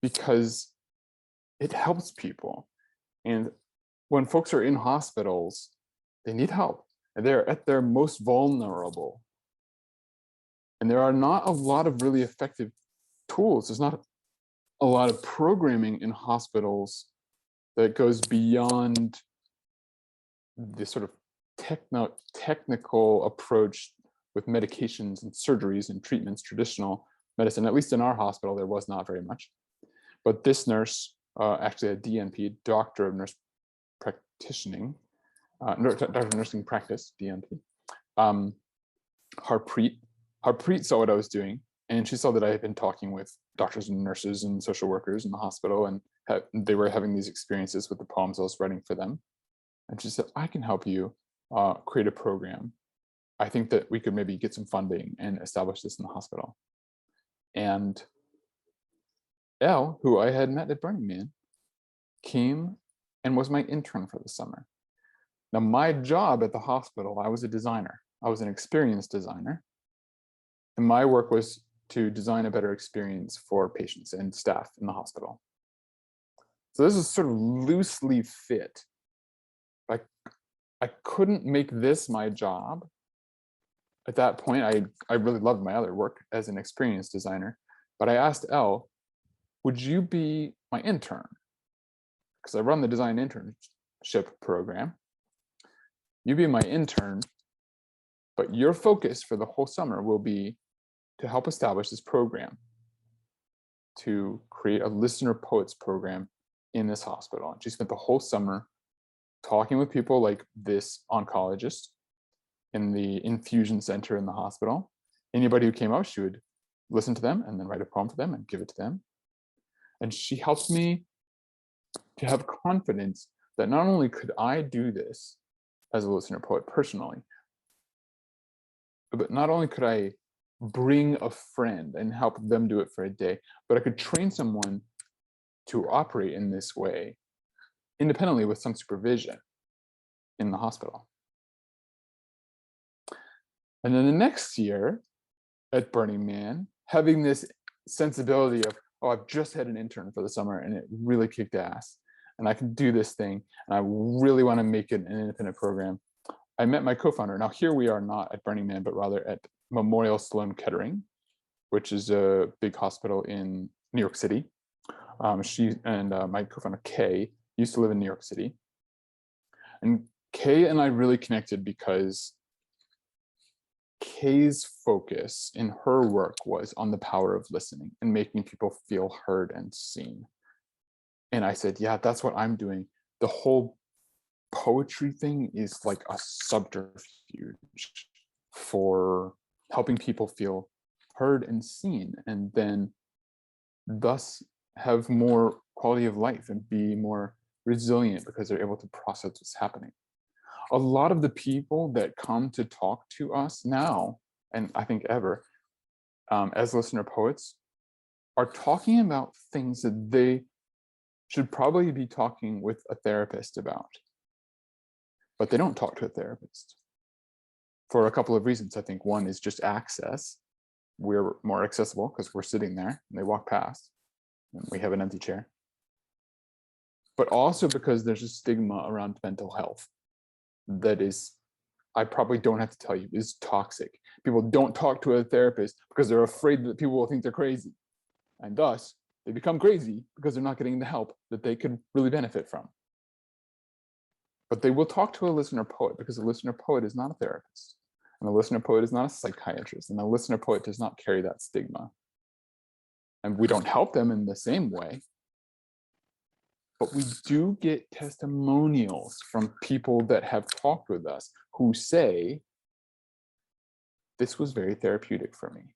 because it helps people. And when folks are in hospitals, they need help. And they're at their most vulnerable. And there are not a lot of really effective tools. There's not a lot of programming in hospitals that goes beyond this sort of technical approach with medications and surgeries and treatments, traditional medicine. At least in our hospital, there was not very much. But this nurse, actually a DNP, Doctor of Nurse Practitioning, Doctor of Nursing Practice, DNP, Harpreet saw what I was doing, and she saw that I had been talking with doctors and nurses and social workers in the hospital, and they were having these experiences with the poems I was writing for them. And she said, I can help you create a program. I think that we could maybe get some funding and establish this in the hospital. And Elle, who I had met at Burning Man, came and was my intern for the summer. Now, my job at the hospital, I was a designer. I was an experienced designer. And my work was to design a better experience for patients and staff in the hospital. So this is sort of loosely fit. I couldn't make this my job. At that point, I really loved my other work as an experienced designer, but I asked Elle, would you be my intern? Because I run the design internship program. You be my intern, but your focus for the whole summer will be to help establish this program, to create a listener poets program in this hospital. And she spent the whole summer talking with people like this oncologist, in the infusion center in the hospital. Anybody who came up, she would listen to them and then write a poem for them and give it to them. And she helped me to have confidence that not only could I do this as a listener poet personally, but not only could I bring a friend and help them do it for a day, but I could train someone to operate in this way independently with some supervision in the hospital. And then the next year at Burning Man, having this sensibility of, oh, I've just had an intern for the summer and it really kicked ass and I can do this thing and I really want to make it an independent program. I met my co-founder. Now here we are not at Burning Man, but rather at Memorial Sloan Kettering, which is a big hospital in New York City. She and my co-founder Kay used to live in New York City. And Kay and I really connected because Kay's focus in her work was on the power of listening and making people feel heard and seen. And I said, yeah, that's what I'm doing. The whole poetry thing is like a subterfuge for helping people feel heard and seen, and then thus have more quality of life and be more resilient because they're able to process what's happening. A lot of the people that come to talk to us now, and I think ever, as listener poets, are talking about things that they should probably be talking with a therapist about. But they don't talk to a therapist for a couple of reasons. I think one is just access. We're more accessible because we're sitting there and they walk past and we have an empty chair. But also because there's a stigma around mental health that is, I probably don't have to tell you, is toxic. People don't talk to a therapist because they're afraid that people will think they're crazy. And thus, they become crazy because they're not getting the help that they could really benefit from. But they will talk to a listener poet because a listener poet is not a therapist. And a listener poet is not a psychiatrist. And a listener poet does not carry that stigma. And we don't help them in the same way. But we do get testimonials from people that have talked with us who say, this was very therapeutic for me.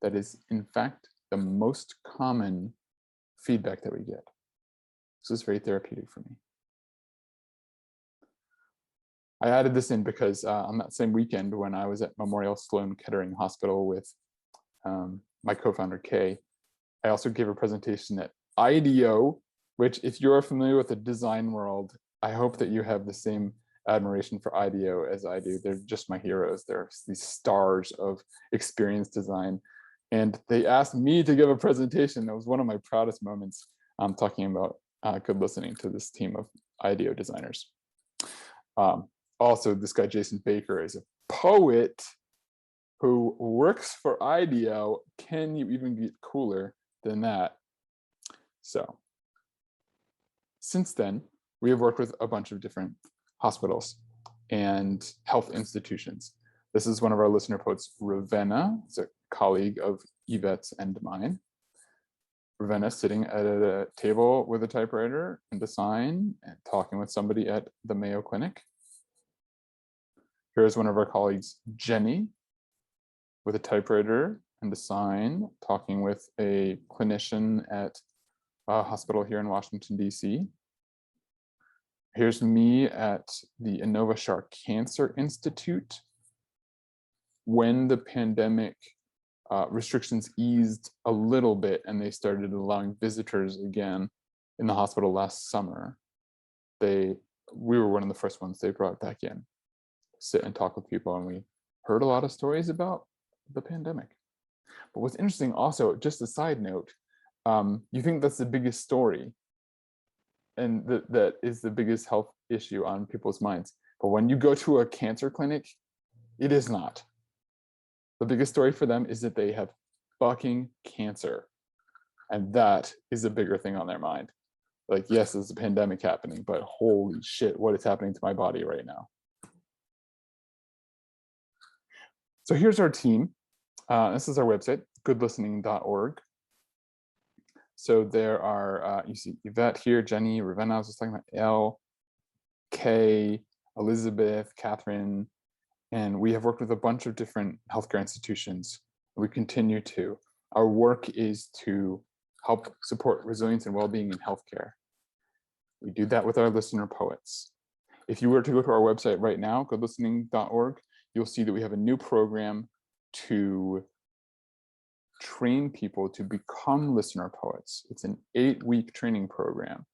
That is, in fact, the most common feedback that we get. This was very therapeutic for me. I added this in because on that same weekend when I was at Memorial Sloan Kettering Hospital with my co-founder Kay, I also gave a presentation at IDEO, which if you're familiar with the design world, I hope that you have the same admiration for IDEO as I do. They're just my heroes. They're these stars of experience design. And they asked me to give a presentation. That was one of my proudest moments, talking about good listening to this team of IDEO designers. Also, this guy, Jason Baker, is a poet who works for IDEO. Can you even get cooler than that? So since then, we have worked with a bunch of different hospitals and health institutions. This is one of our listener poets, Ravenna. It's a colleague of Yvette's and mine. Ravenna sitting at a table with a typewriter and a sign and talking with somebody at the Mayo Clinic. Here's one of our colleagues, Jenny, with a typewriter and a sign, talking with a clinician at a hospital here in Washington, DC. Here's me at the Inova Shar Cancer Institute. When the pandemic restrictions eased a little bit and they started allowing visitors again in the hospital last summer, we were one of the first ones they brought back in, sit and talk with people, and we heard a lot of stories about the pandemic. But what's interesting also, just a side note, you think that's the biggest story and that is the biggest health issue on people's minds. But when you go to a cancer clinic, it is not. The biggest story for them is that they have fucking cancer. And that is a bigger thing on their mind. Like, yes, there's a pandemic happening, but holy shit, what is happening to my body right now? So here's our team. This is our website, goodlistening.org. So there are, you see Yvette here, Jenny, Ravenna, I was just talking about, Elle, Kay, Elizabeth, Catherine, and we have worked with a bunch of different healthcare institutions. We continue to. Our work is to help support resilience and well-being in healthcare. We do that with our listener poets. If you were to go to our website right now, goodlistening.org, you'll see that we have a new program to train people to become listener poets. It's an 8-week training program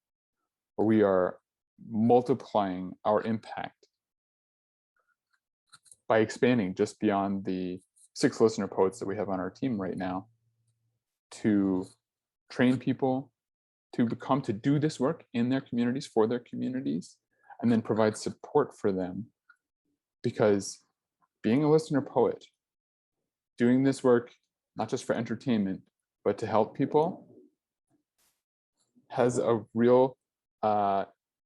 where we are multiplying our impact by expanding just beyond the 6 listener poets that we have on our team right now to train people to do this work in their communities, for their communities, and then provide support for them. Because being a listener poet, doing this work, not just for entertainment, but to help people, has a real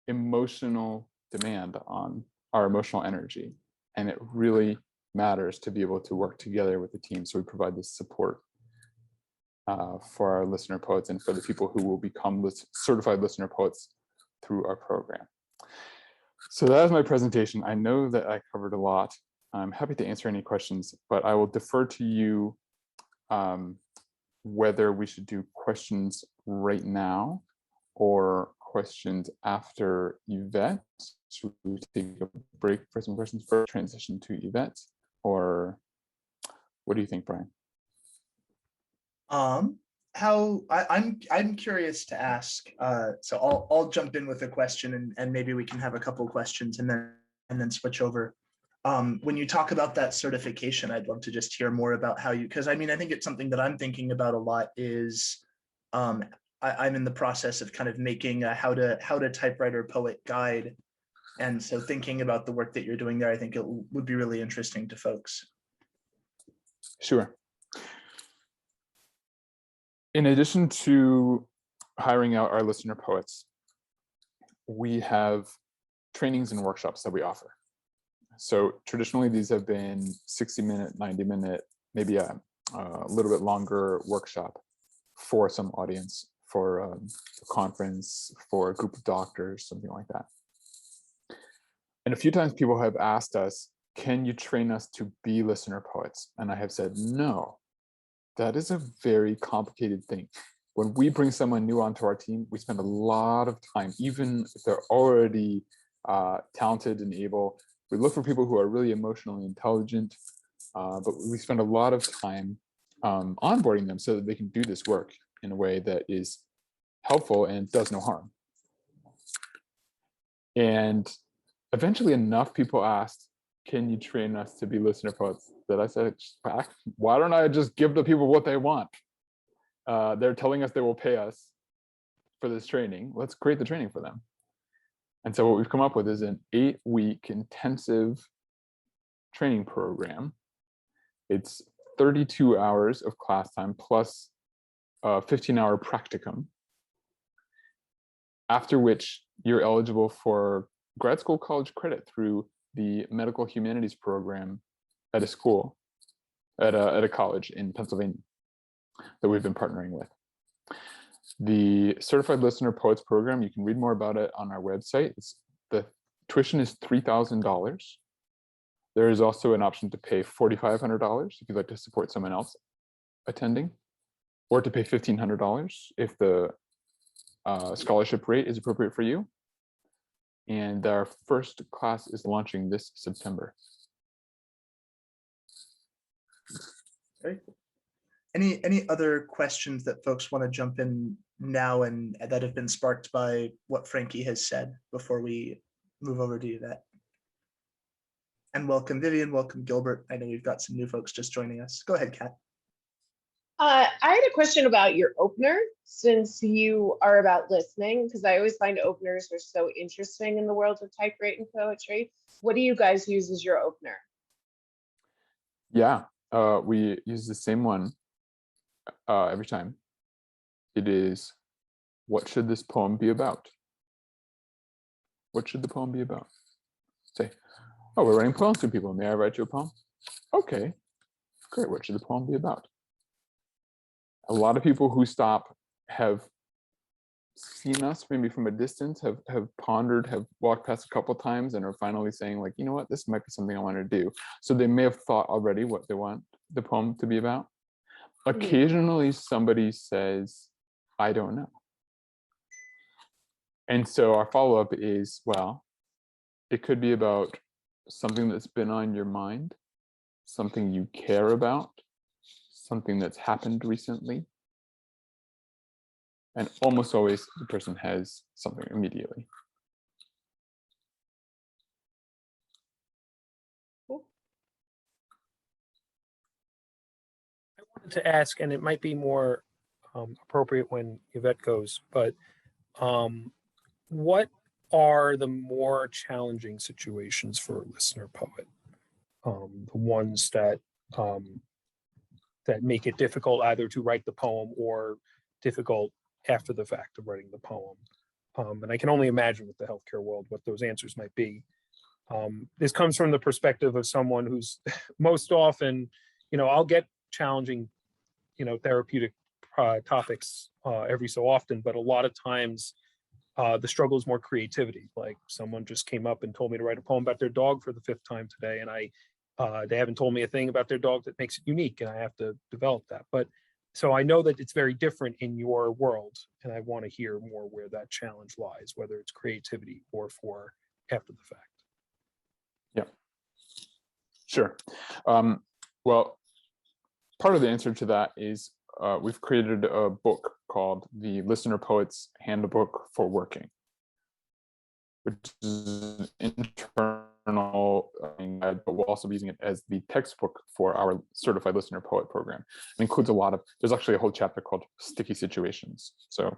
emotional demand on our emotional energy. And it really matters to be able to work together with the team. So we provide this support for our listener poets and for the people who will become certified listener poets through our program. So that is my presentation. I know that I covered a lot. I'm happy to answer any questions, but I will defer to you whether we should do questions right now or questions after Yvette. Should we take a break for some questions for transition to Yvette? Or what do you think, Brian? I'm curious to ask. So I'll jump in with a question, and maybe we can have a couple questions and then switch over. When you talk about that certification, I'd love to just hear more about how you, because I mean, I think it's something that I'm thinking about a lot is I'm in the process of kind of making a how to typewriter poet guide. And so thinking about the work that you're doing there, I think it would be really interesting to folks. Sure. In addition to hiring out our listener poets, we have trainings and workshops that we offer. So traditionally, these have been 60-minute, 90-minute, maybe a little bit longer workshop for some audience, for a conference, for a group of doctors, something like that. And a few times people have asked us, can you train us to be listener poets? And I have said, no, that is a very complicated thing. When we bring someone new onto our team, we spend a lot of time, even if they're already talented and able. We look for people who are really emotionally intelligent, but we spend a lot of time onboarding them so that they can do this work in a way that is helpful and does no harm. And eventually enough people asked, can you train us to be listener poets? That I said, why don't I just give the people what they want? They're telling us they will pay us for this training. Let's create the training for them. And so what we've come up with is an 8-week intensive training program. It's 32 hours of class time plus a 15-hour practicum, after which you're eligible for grad school college credit through the medical humanities program at a school, at a college in Pennsylvania that we've been partnering with. The Certified Listener Poets program, you can read more about it on our website. The tuition is $3,000. There is also an option to pay $4,500 if you'd like to support someone else attending, or to pay $1,500 if the scholarship rate is appropriate for you. And our first class is launching this September. Very cool. Any other questions that folks want to jump in now and that have been sparked by what Frankie has said before we move over to Yvette? And welcome Vivian, welcome Gilbert. I know we've got some new folks just joining us. Go ahead, Kat. I had a question about your opener, since you are about listening, because I always find openers are so interesting in the world of typewriting poetry. What do you guys use as your opener? Yeah, we use the same one every time. It is, what should this poem be about? What should the poem be about? Say, oh, we're writing poems to people. May I write you a poem? Okay, great. What should the poem be about? A lot of people who stop have seen us maybe from a distance, have pondered, have walked past a couple times and are finally saying like, you know what, this might be something I want to do. So they may have thought already what they want the poem to be about. Occasionally somebody says, I don't know. And so our follow-up is, well, it could be about something that's been on your mind, something you care about, something that's happened recently. And almost always the person has something immediately. I wanted to ask, and it might be more appropriate when Yvette goes, but what are the more challenging situations for a listener poet? The ones that that make it difficult either to write the poem or difficult after the fact of writing the poem. And I can only imagine with the healthcare world what those answers might be. This comes from the perspective of someone who's most often, I'll get challenging, therapeutic topics every so often, but a lot of times the struggle is more creativity. Like someone just came up and told me to write a poem about their dog for the 5th time today, and they haven't told me a thing about their dog that makes it unique, and I have to develop that. But so I know that it's very different in your world, and I want to hear more where that challenge lies, whether it's creativity or for after the fact. Yeah, sure. Well, part of the answer to that is we've created a book called The Listener Poet's Handbook for Working, which is an internal guide, but we'll also be using it as the textbook for our Certified Listener Poet program. It includes there's actually a whole chapter called Sticky Situations. So,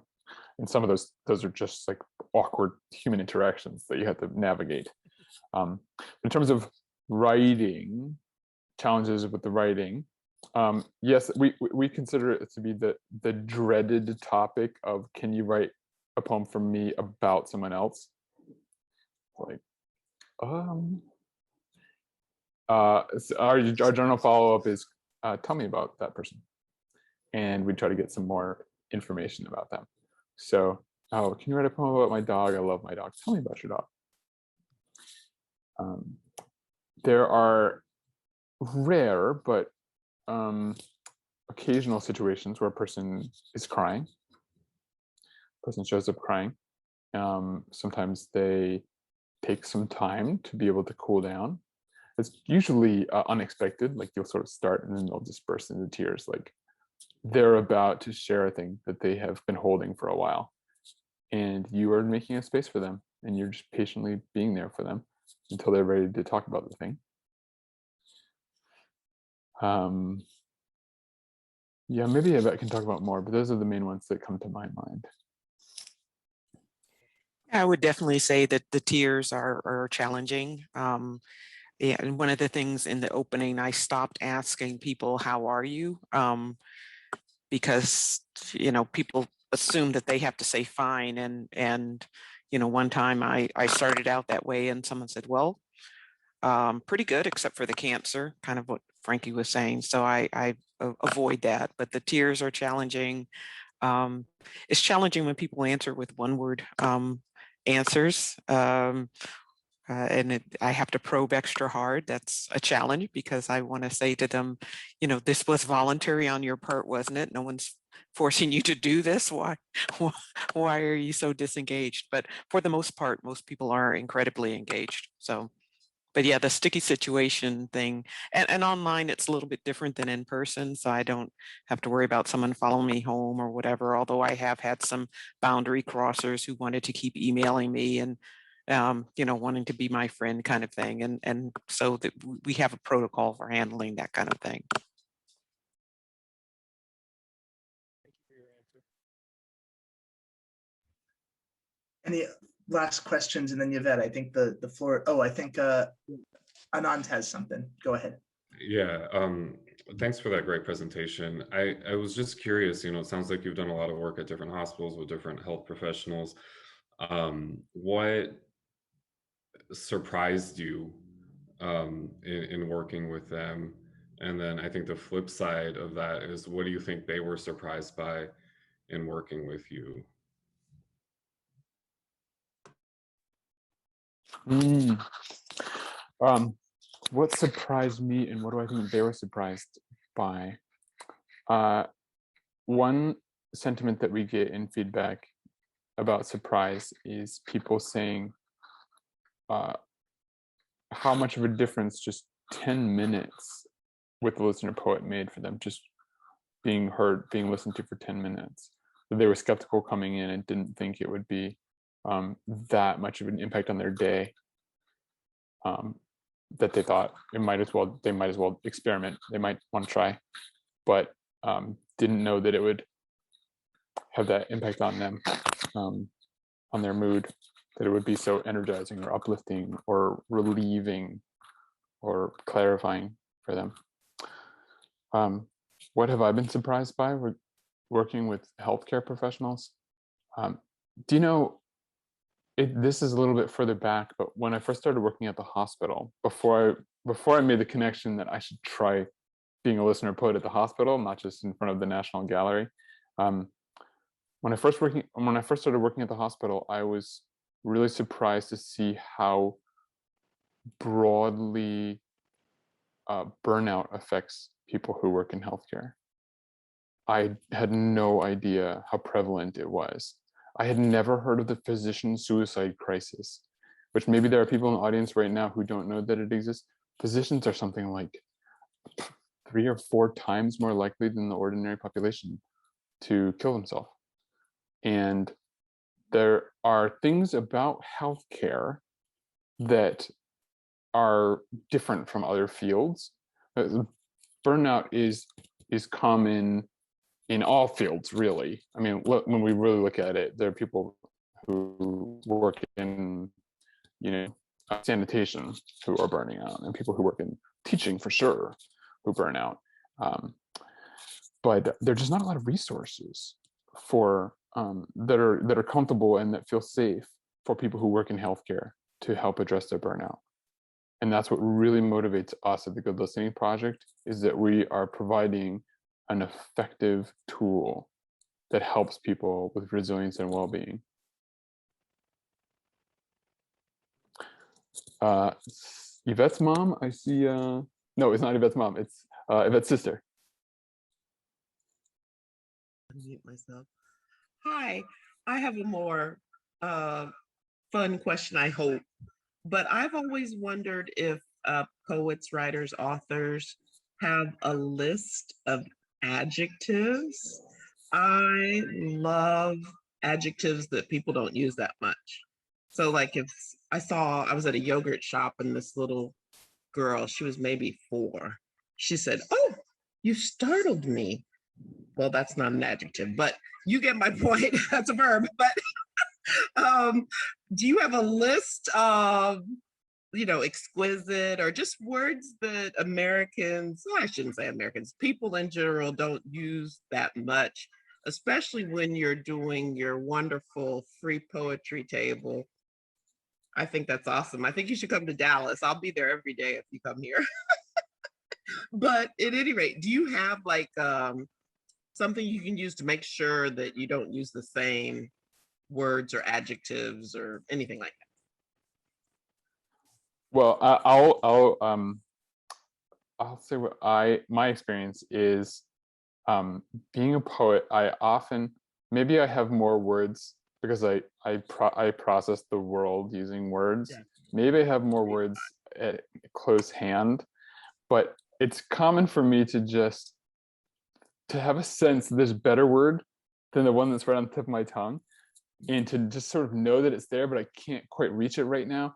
and some of those are just like awkward human interactions that you have to navigate. In terms of writing, challenges with the writing, yes, we consider it to be the dreaded topic of, can you write a poem for me about someone else? Like, our general follow-up is, tell me about that person, and we try to get some more information about them. So, can you write a poem about my dog? I love my dog. Tell me about your dog. There are rare but occasional situations where a person is crying. A person shows up crying. Sometimes they take some time to be able to cool down. It's usually unexpected, like you'll sort of start and then they'll just burst into tears, like they're about to share a thing that they have been holding for a while. And you are making a space for them, and you're just patiently being there for them until they're ready to talk about the thing. Yeah, maybe Yvette can talk about more, but those are the main ones that come to my mind. I would definitely say that the tears are challenging. Yeah, and one of the things in the opening, I stopped asking people, how are you? Because, people assume that they have to say fine. And one time I started out that way and someone said, well, pretty good, except for the cancer, kind of what Frankie was saying. So I avoid that, but the tears are challenging. It's challenging when people answer with one-word answers. And I have to probe extra hard. That's a challenge because I want to say to them, this was voluntary on your part, wasn't it? No one's forcing you to do this. Why are you so disengaged? But for the most part, most people are incredibly engaged. So, but yeah, the sticky situation thing, and online, it's a little bit different than in person. So I don't have to worry about someone following me home or whatever, although I have had some boundary crossers who wanted to keep emailing me and wanting to be my friend kind of thing. And so that we have a protocol for handling that kind of thing. Thank you for your answer. Any last questions? And then Yvette, I think the floor, I think Anand has something. Go ahead. Yeah, thanks for that great presentation. I was just curious, it sounds like you've done a lot of work at different hospitals with different health professionals. What surprised you in working with them? And then I think the flip side of that is, what do you think they were surprised by in working with you? Mm. What surprised me and what do I think they were surprised by? One sentiment that we get in feedback about surprise is people saying how much of a difference just 10 minutes with the listener poet made for them, just being heard, being listened to for 10 minutes. They were skeptical coming in and didn't think it would be that much of an impact on their day, that they thought they might as well experiment, they might want to try, but didn't know that it would have that impact on them, on their mood, that it would be so energizing or uplifting or relieving or clarifying for them. What have I been surprised by? We're working with healthcare professionals. Do you know, this is a little bit further back, but when I first started working at the hospital, before I made the connection that I should try being a listener poet at the hospital, not just in front of the National Gallery. When I first started working at the hospital, I was really surprised to see how broadly burnout affects people who work in healthcare. I had no idea how prevalent it was. I had never heard of the physician suicide crisis, which maybe there are people in the audience right now who don't know that it exists. Physicians are something like 3 or 4 times more likely than the ordinary population to kill themselves. And there are things about healthcare that are different from other fields. Burnout is common in all fields, really. I mean, when we really look at it, there are people who work in, sanitation who are burning out, and people who work in teaching for sure who burn out. But there's just not a lot of resources for that are comfortable and that feel safe for people who work in healthcare to help address their burnout. And that's what really motivates us at the Good Listening Project, is that we are providing an effective tool that helps people with resilience and well-being. Yvette's mom, I see. No, it's not Yvette's mom. It's Yvette's sister. Unmute myself. Hi, I have a more fun question, I hope. But I've always wondered if poets, writers, authors have a list of adjectives. I love adjectives that people don't use that much. So like if I was at a yogurt shop and this little girl, she was maybe 4. She said, "Oh, you startled me." Well, that's not an adjective, but you get my point. That's a verb. But do you have a list of, exquisite or just words that Americans, well, I shouldn't say Americans, people in general don't use that much, especially when you're doing your wonderful free poetry table? I think that's awesome. I think you should come to Dallas. I'll be there every day if you come here. But at any rate, do you have like something you can use to make sure that you don't use the same words or adjectives or anything like that? Well, I'll say what my experience is. Being a poet, I often, maybe I have more words because I process the world using words. Yeah. Maybe I have more words at close hand, but it's common for me to have a sense that there's a better word than the one that's right on the tip of my tongue, and to just sort of know that it's there, but I can't quite reach it right now.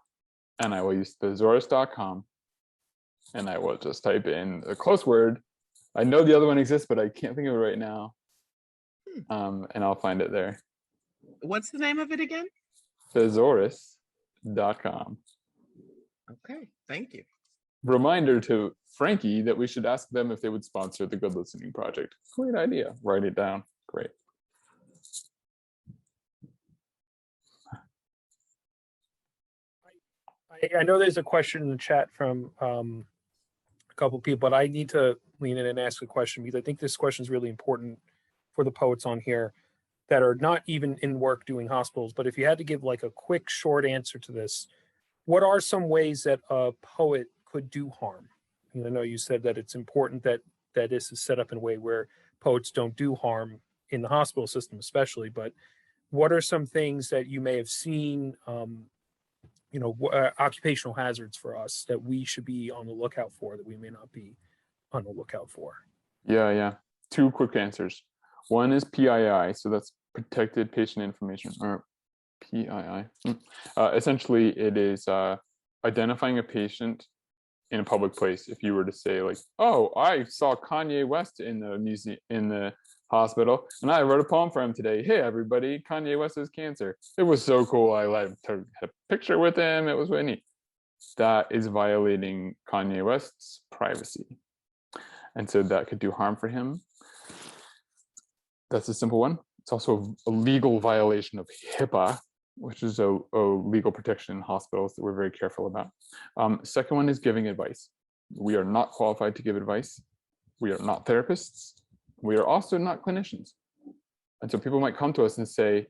And I will use thesaurus.com, and I will just type in a close word. I know the other one exists, but I can't think of it right now. And I'll find it there. What's the name of it again? Thesaurus.com. Okay, thank you. Reminder to Frankie that we should ask them if they would sponsor the Good Listening Project. Great idea. Write it down. Great. I know there's a question in the chat from a couple of people, but I need to lean in and ask a question because I think this question is really important for the poets on here that are not even in work doing hospitals. But if you had to give like a quick, short answer to this, what are some ways that a poet could do harm? I know you said that it's important that this is set up in a way where poets don't do harm in the hospital system, especially. But what are some things that you may have seen, occupational hazards for us that we should be on the lookout for that we may not be on the lookout for? Yeah. Two quick answers. One is PII, so that's protected patient information, or PII. Essentially, it is identifying a patient in a public place. If you were to say, like, oh, I saw Kanye West in the museum, in the hospital, and I wrote a poem for him today. Hey, everybody, Kanye West has cancer. It was so cool. I took a picture with him. It was really neat. That is violating Kanye West's privacy. And so that could do harm for him. That's a simple one. It's also a legal violation of HIPAA, which is a legal protection in hospitals that we're very careful about. Second one is giving advice. We are not qualified to give advice. We are not therapists. We are also not clinicians. And so people might come to us and say,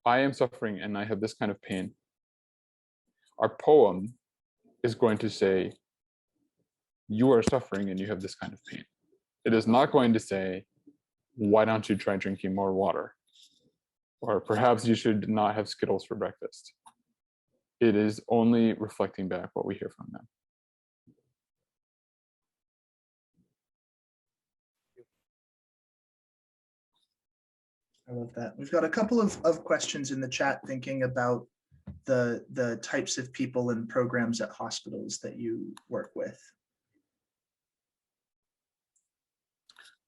I am suffering and I have this kind of pain. Our poem is going to say, you are suffering and you have this kind of pain. It is not going to say, why don't you try drinking more water? Or perhaps you should not have Skittles for breakfast. It is only reflecting back what we hear from them. I love that. We've got a couple of questions in the chat thinking about the types of people and programs at hospitals that you work with.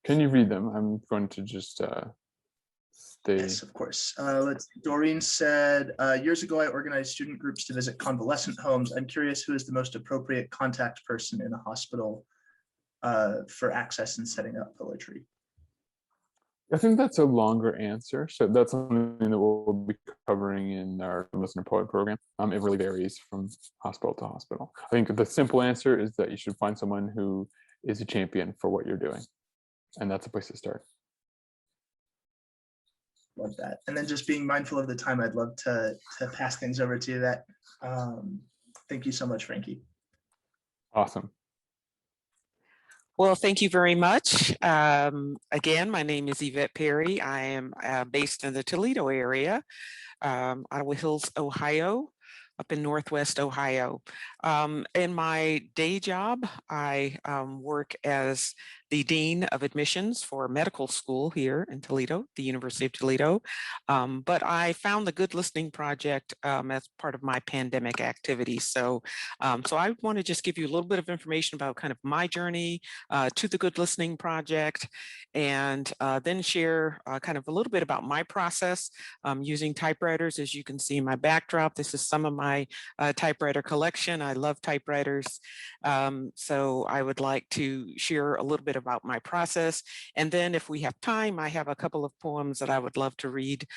Can you read them? I'm going to just stay. Yes, of course. Doreen said, years ago, I organized student groups to visit convalescent homes. I'm curious who is the most appropriate contact person in a hospital for access and setting up poetry. I think that's a longer answer. So that's something that we'll be covering in our listener poet program. It really varies from hospital to hospital. I think the simple answer is that you should find someone who is a champion for what you're doing. And that's a place to start. Love that. And then just being mindful of the time, I'd love to pass things over to Yvette. Thank you so much, Frankie. Awesome. Well, thank you very much. Again, my name is Yvette Perry. I am based in the Toledo area, Ottawa Hills, Ohio, up in Northwest Ohio. In my day job, I work as the Dean of Admissions for medical school here in Toledo, the University of Toledo. But I found the Good Listening Project as part of my pandemic activities. So I want to just give you a little bit of information about kind of my journey to the Good Listening Project, and then share kind of a little bit about my process using typewriters. As you can see in my backdrop, this is some of my typewriter collection. I love typewriters. So I would like to share a little bit about my process. And then if we have time, I have a couple of poems that I would love to read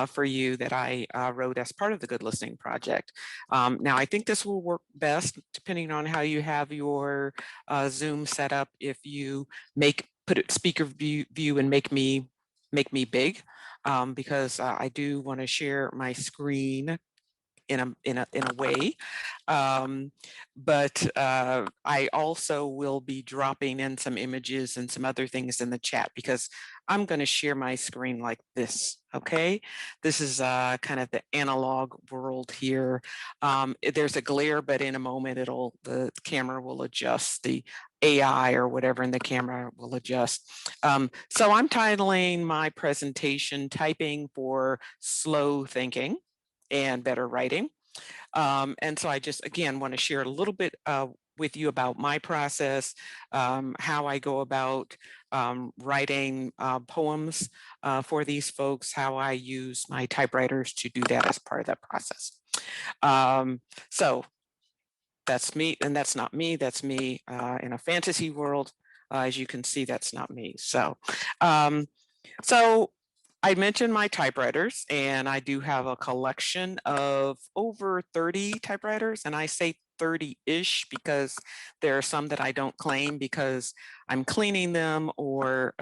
for you that I wrote as part of the Good Listening Project. Now, I think this will work best depending on how you have your Zoom set up. If you put it speaker view and make me big, because I do want to share my screen in a way, but I also will be dropping in some images and some other things in the chat, because I'm going to share my screen like this. Okay, this is kind of the analog world here. There's a glare, but in a moment the camera will adjust, the AI or whatever, and the camera will adjust. So I'm titling my presentation "Typing for Slow Thinking and Better Writing." And so I just, again, want to share a little bit with you about my process, how I go about writing poems for these folks, how I use my typewriters to do that as part of that process. So that's me, and that's not me. That's me in a fantasy world. As you can see, that's not me. So, I mentioned my typewriters, and I do have a collection of over 30 typewriters, and I say 30-ish because there are some that I don't claim because I'm cleaning them, or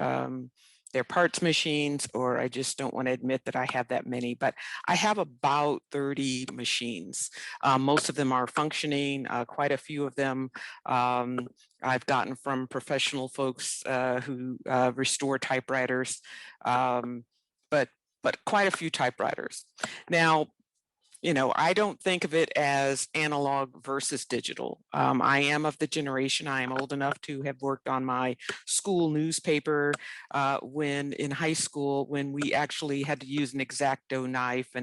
they're parts machines, or I just don't want to admit that I have that many, but I have about 30 machines. Most of them are functioning, quite a few of them I've gotten from professional folks who restore typewriters, but quite a few typewriters. Now, you know, I don't think of it as analog versus digital. I am of the generation, I am old enough to have worked on my school newspaper when in high school, when we actually had to use an X-Acto knife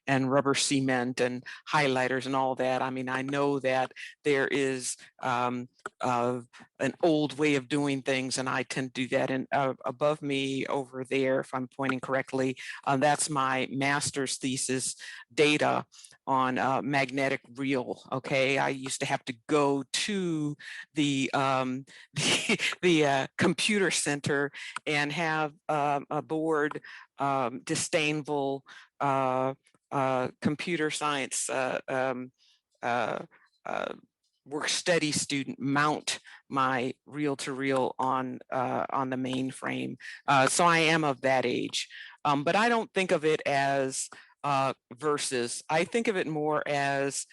and rubber cement and highlighters and all that. I mean, I know that there is an old way of doing things, and I tend to do that. And above me over there, if I'm pointing correctly, that's my master's thesis data on magnetic reel. Okay, I used to have to go to the computer center and have a board disdainful computer science work study student mount my reel-to-reel on the mainframe. So I am of that age, but I don't think of it as versus. I think of it more as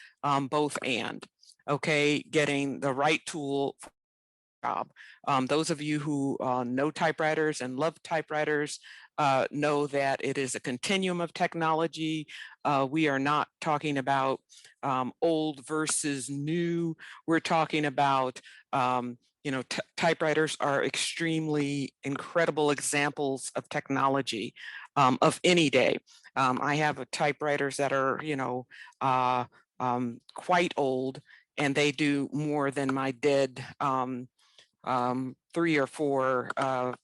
both and. Okay, getting the right tool for the job. Those of you who know typewriters and love typewriters know that it is a continuum of technology. We are not talking about old versus new. We're talking about you know, typewriters are extremely incredible examples of technology of any day. I have typewriters that are, you know, quite old, and they do more than my dead 3 or 4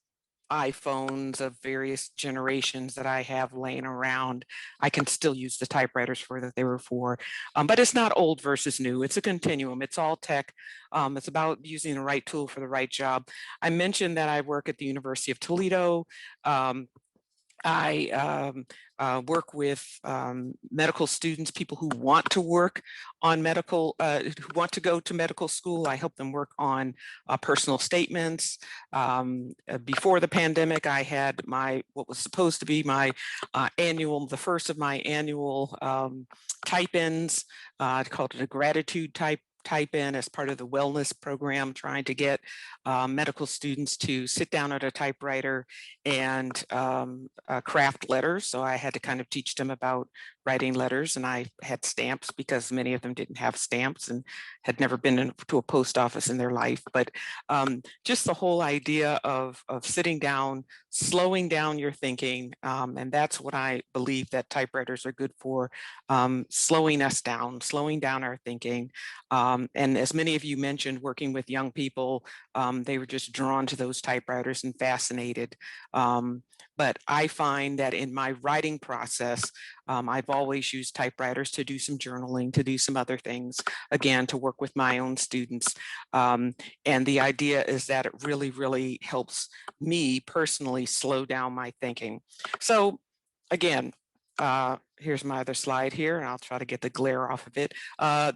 iPhones of various generations that I have laying around. I can still use the typewriters for that they were for, but it's not old versus new. It's a continuum. It's all tech. It's about using the right tool for the right job. I mentioned that I work at the University of Toledo. I work with medical students, people who want to work on medical, who want to go to medical school. I help them work on personal statements. Before the pandemic, I had what was supposed to be my the first of my annual type-ins. I called it a gratitude type-in as part of the wellness program, trying to get medical students to sit down at a typewriter and craft letters. So I had to kind of teach them about writing letters, and I had stamps because many of them didn't have stamps and had never been to a post office in their life. But just the whole idea of sitting down, slowing down your thinking, and that's what I believe that typewriters are good for, slowing us down, slowing down our thinking. And as many of you mentioned, working with young people, they were just drawn to those typewriters and fascinated. But I find that in my writing process, I've always used typewriters to do some journaling, to do some other things, again, to work with my own students. And the idea is that it really, really helps me personally slow down my thinking. So again, here's my other slide here, and I'll try to get the glare off of it.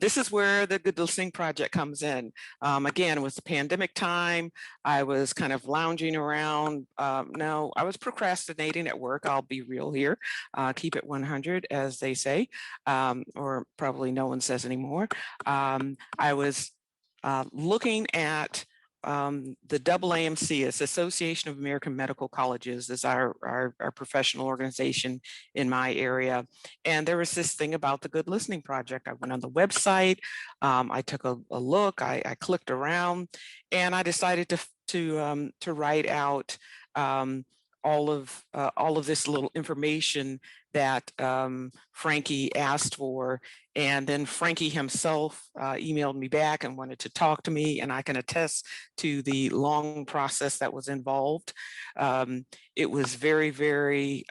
This is where the Good Listening Project comes in. Again, it was the pandemic time. I was kind of lounging around. No, I was procrastinating at work. I'll be real here. Keep it 100, as they say, or probably no one says anymore. I was looking at the AAMC, is Association of American Medical Colleges, is our professional organization in my area. And there was this thing about the Good Listening Project. I went on the website, I took a look, I clicked around, and I decided to write out all of this little information that Frankie asked for. And then Frankie himself emailed me back and wanted to talk to me, and I can attest to the long process that was involved. It was very, very,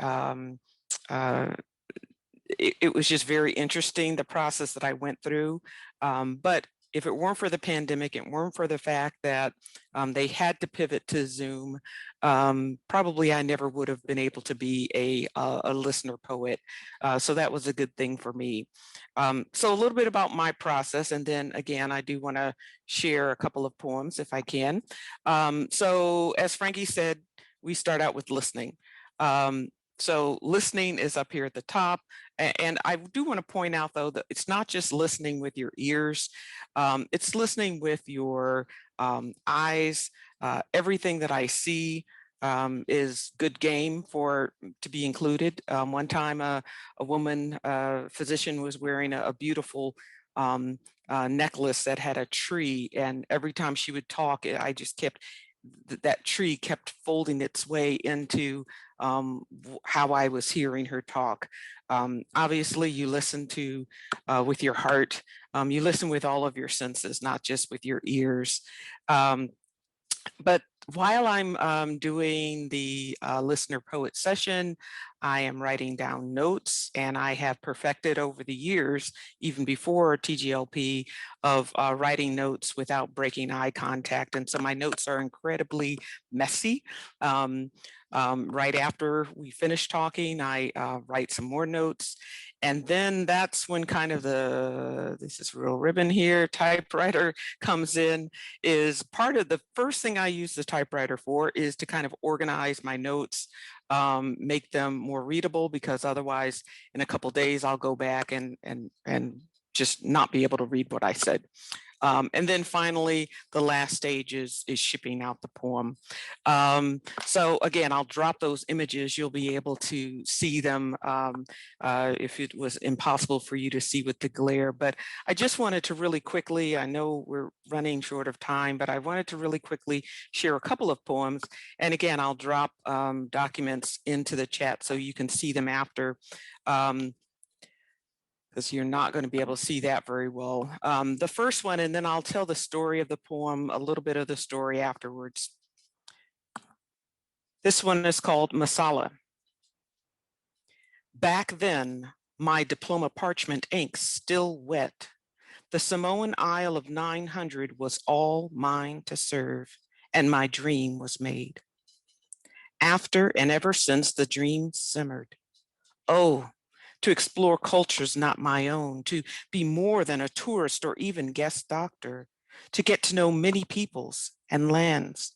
it was just very interesting, the process that I went through. But if it weren't for the pandemic, it weren't for the fact that they had to pivot to Zoom, probably I never would have been able to be a listener poet. So that was a good thing for me. So a little bit about my process, and then again, I do want to share a couple of poems if I can. So as Frankie said, we start out with listening. So listening is up here at the top. And I do want to point out, though, that it's not just listening with your ears. It's listening with your eyes. Everything that I see is good game to be included. One time a woman physician was wearing a beautiful necklace that had a tree, and every time she would talk, I just kept that tree kept folding its way into how I was hearing her talk. Obviously, you listen to with your heart. You listen with all of your senses, not just with your ears. But while I'm doing the listener poet session, I am writing down notes, and I have perfected over the years, even before TGLP, of writing notes without breaking eye contact. And so my notes are incredibly messy. Right after we finish talking, I write some more notes. And then that's when kind of this is real ribbon here, typewriter comes in. Is part of the first thing I use the typewriter for is to kind of organize my notes, make them more readable, because otherwise in a couple of days I'll go back and just not be able to read what I said. And then finally, the last stage is shipping out the poem. So again, I'll drop those images. You'll be able to see them if it was impossible for you to see with the glare. But I just wanted to really quickly, I know we're running short of time, but I wanted to really quickly share a couple of poems. And again, I'll drop documents into the chat so you can see them after. Because you're not going to be able to see that very well. The first one, and then I'll tell the story of the poem, a little bit of the story afterwards. This one is called Masala. Back then, my diploma parchment ink still wet. The Samoan Isle of 900 was all mine to serve, and my dream was made. After and ever since, the dream simmered. Oh, to explore cultures not my own, to be more than a tourist or even guest doctor, to get to know many peoples and lands.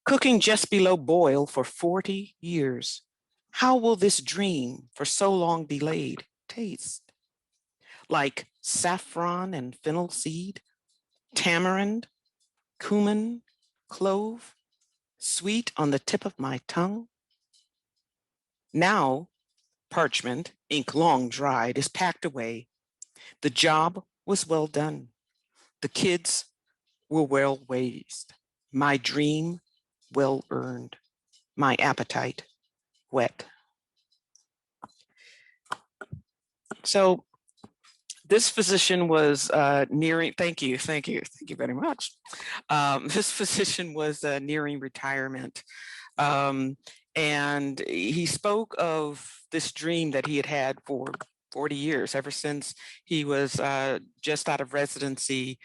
Cooking just below boil for 40 years, how will this dream, for so long delayed, taste? Like saffron and fennel seed, tamarind, cumin, clove, sweet on the tip of my tongue? Now, parchment, ink long dried, is packed away. The job was well done. The kids were well raised. My dream well earned. My appetite whet. So this physician was nearing, thank you very much. This physician was nearing retirement. And he spoke of this dream that he had had for 40 years, ever since he was just out of residency.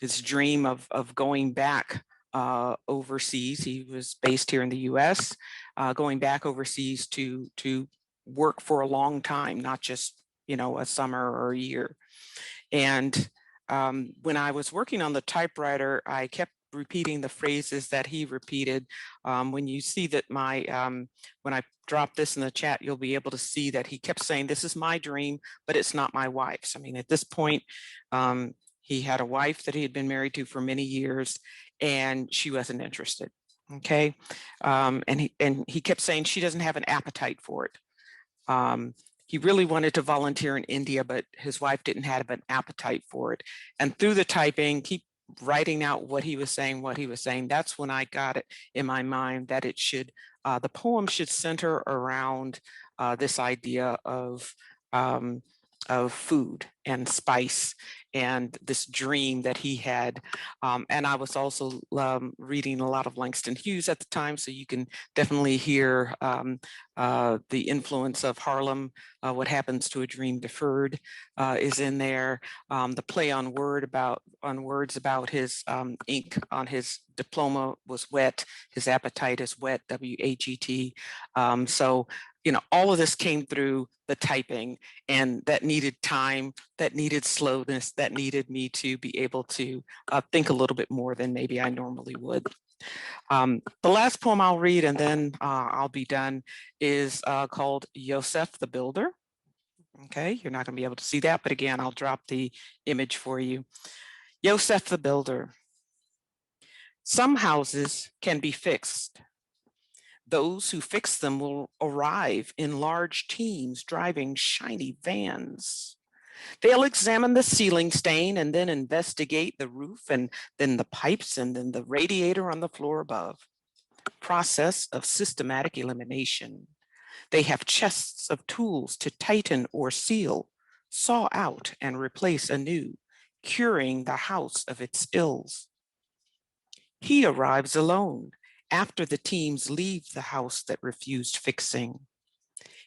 His dream of going back overseas. He was based here in the US, going back overseas to work for a long time, not just, a summer or a year. And when I was working on the typewriter, I kept repeating the phrases that he repeated. When you see that when I drop this in the chat, you'll be able to see that he kept saying, this is my dream, but it's not my wife's. I mean, at this point, he had a wife that he had been married to for many years, and she wasn't interested. Okay. And he kept saying she doesn't have an appetite for it. He really wanted to volunteer in India, but his wife didn't have an appetite for it. And through the typing, keep writing out what he was saying. That's when I got it in my mind that it should, the poem should center around this idea of food and spice and this dream that he had. And I was also reading a lot of Langston Hughes at the time, so you can definitely hear the influence of Harlem. What Happens to a Dream Deferred is in there. The play on words about his ink on his diploma was wet. His appetite is wet, WHET. So all of this came through the typing, and that needed time, that needed slowness, that needed me to be able to think a little bit more than maybe I normally would. The last poem I'll read, and then I'll be done, is called Yosef the Builder. Okay, you're not going to be able to see that, but again, I'll drop the image for you. Yosef the Builder. Some houses can be fixed. Those who fix them will arrive in large teams driving shiny vans. They'll examine the ceiling stain and then investigate the roof and then the pipes and then the radiator on the floor above. Process of systematic elimination. They have chests of tools to tighten or seal, saw out and replace anew, curing the house of its ills. He arrives alone after the teams leave the house that refused fixing.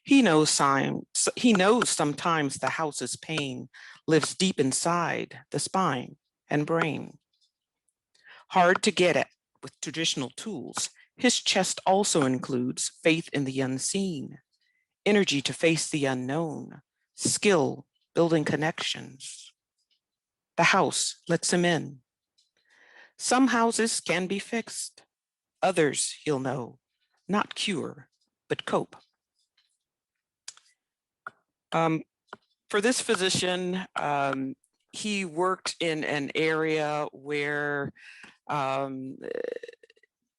He knows sometimes the house's pain lives deep inside the spine and brain. Hard to get at with traditional tools, his chest also includes faith in the unseen, energy to face the unknown, skill building connections. The house lets him in. Some houses can be fixed. Others, he'll know, not cure, but cope. For this physician, he worked in an area where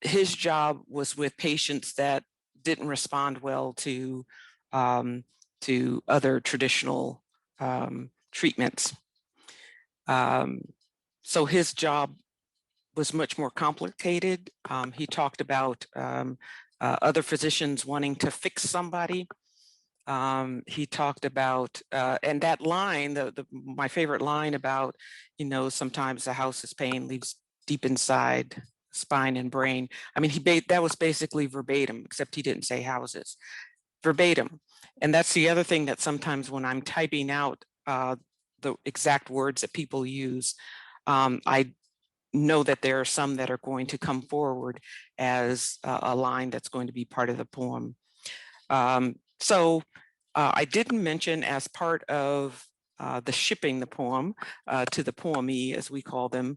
his job was with patients that didn't respond well to other traditional treatments. So his job was much more complicated. He talked about other physicians wanting to fix somebody. He talked about, and that line, my favorite line about, sometimes the house's pain leaves deep inside spine and brain. I mean, that was basically verbatim, except he didn't say houses, verbatim. And that's the other thing, that sometimes when I'm typing out the exact words that people use, I know that there are some that are going to come forward as a line that's going to be part of the poem. So I didn't mention, as part of the shipping the poem to the poemee, as we call them,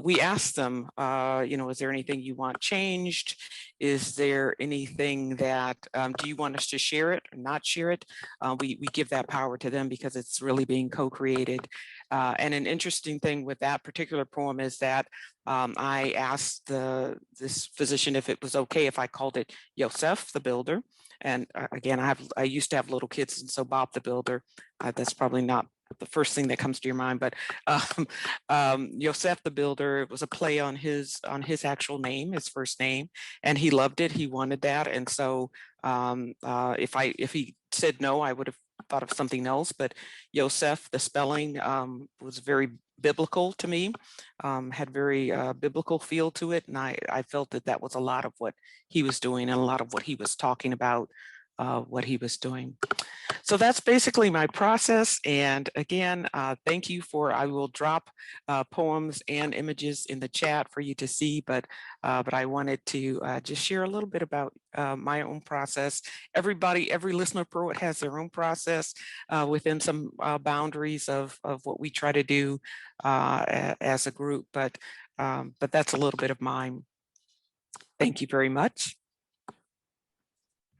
we asked them, is there anything you want changed? Is there anything that, do you want us to share it or not share it? We give that power to them because it's really being co-created. And an interesting thing with that particular poem is that I asked this physician if it was okay if I called it Yosef the Builder. And again, I used to have little kids, and so Bob the Builder, that's probably not the first thing that comes to your mind, but Yosef the Builder, it was a play on his actual name, his first name, and he loved it. He wanted that, and so if he said no, I would have thought of something else. But Yosef, the spelling was very biblical to me, had very biblical feel to it, and I felt that was a lot of what he was doing and a lot of what he was talking about, what he was doing. So that's basically my process. And again, thank you I will drop poems and images in the chat for you to see, but I wanted to just share a little bit about my own process. Every listener poet has their own process within some boundaries of what we try to do as a group, but that's a little bit of mine. Thank you very much.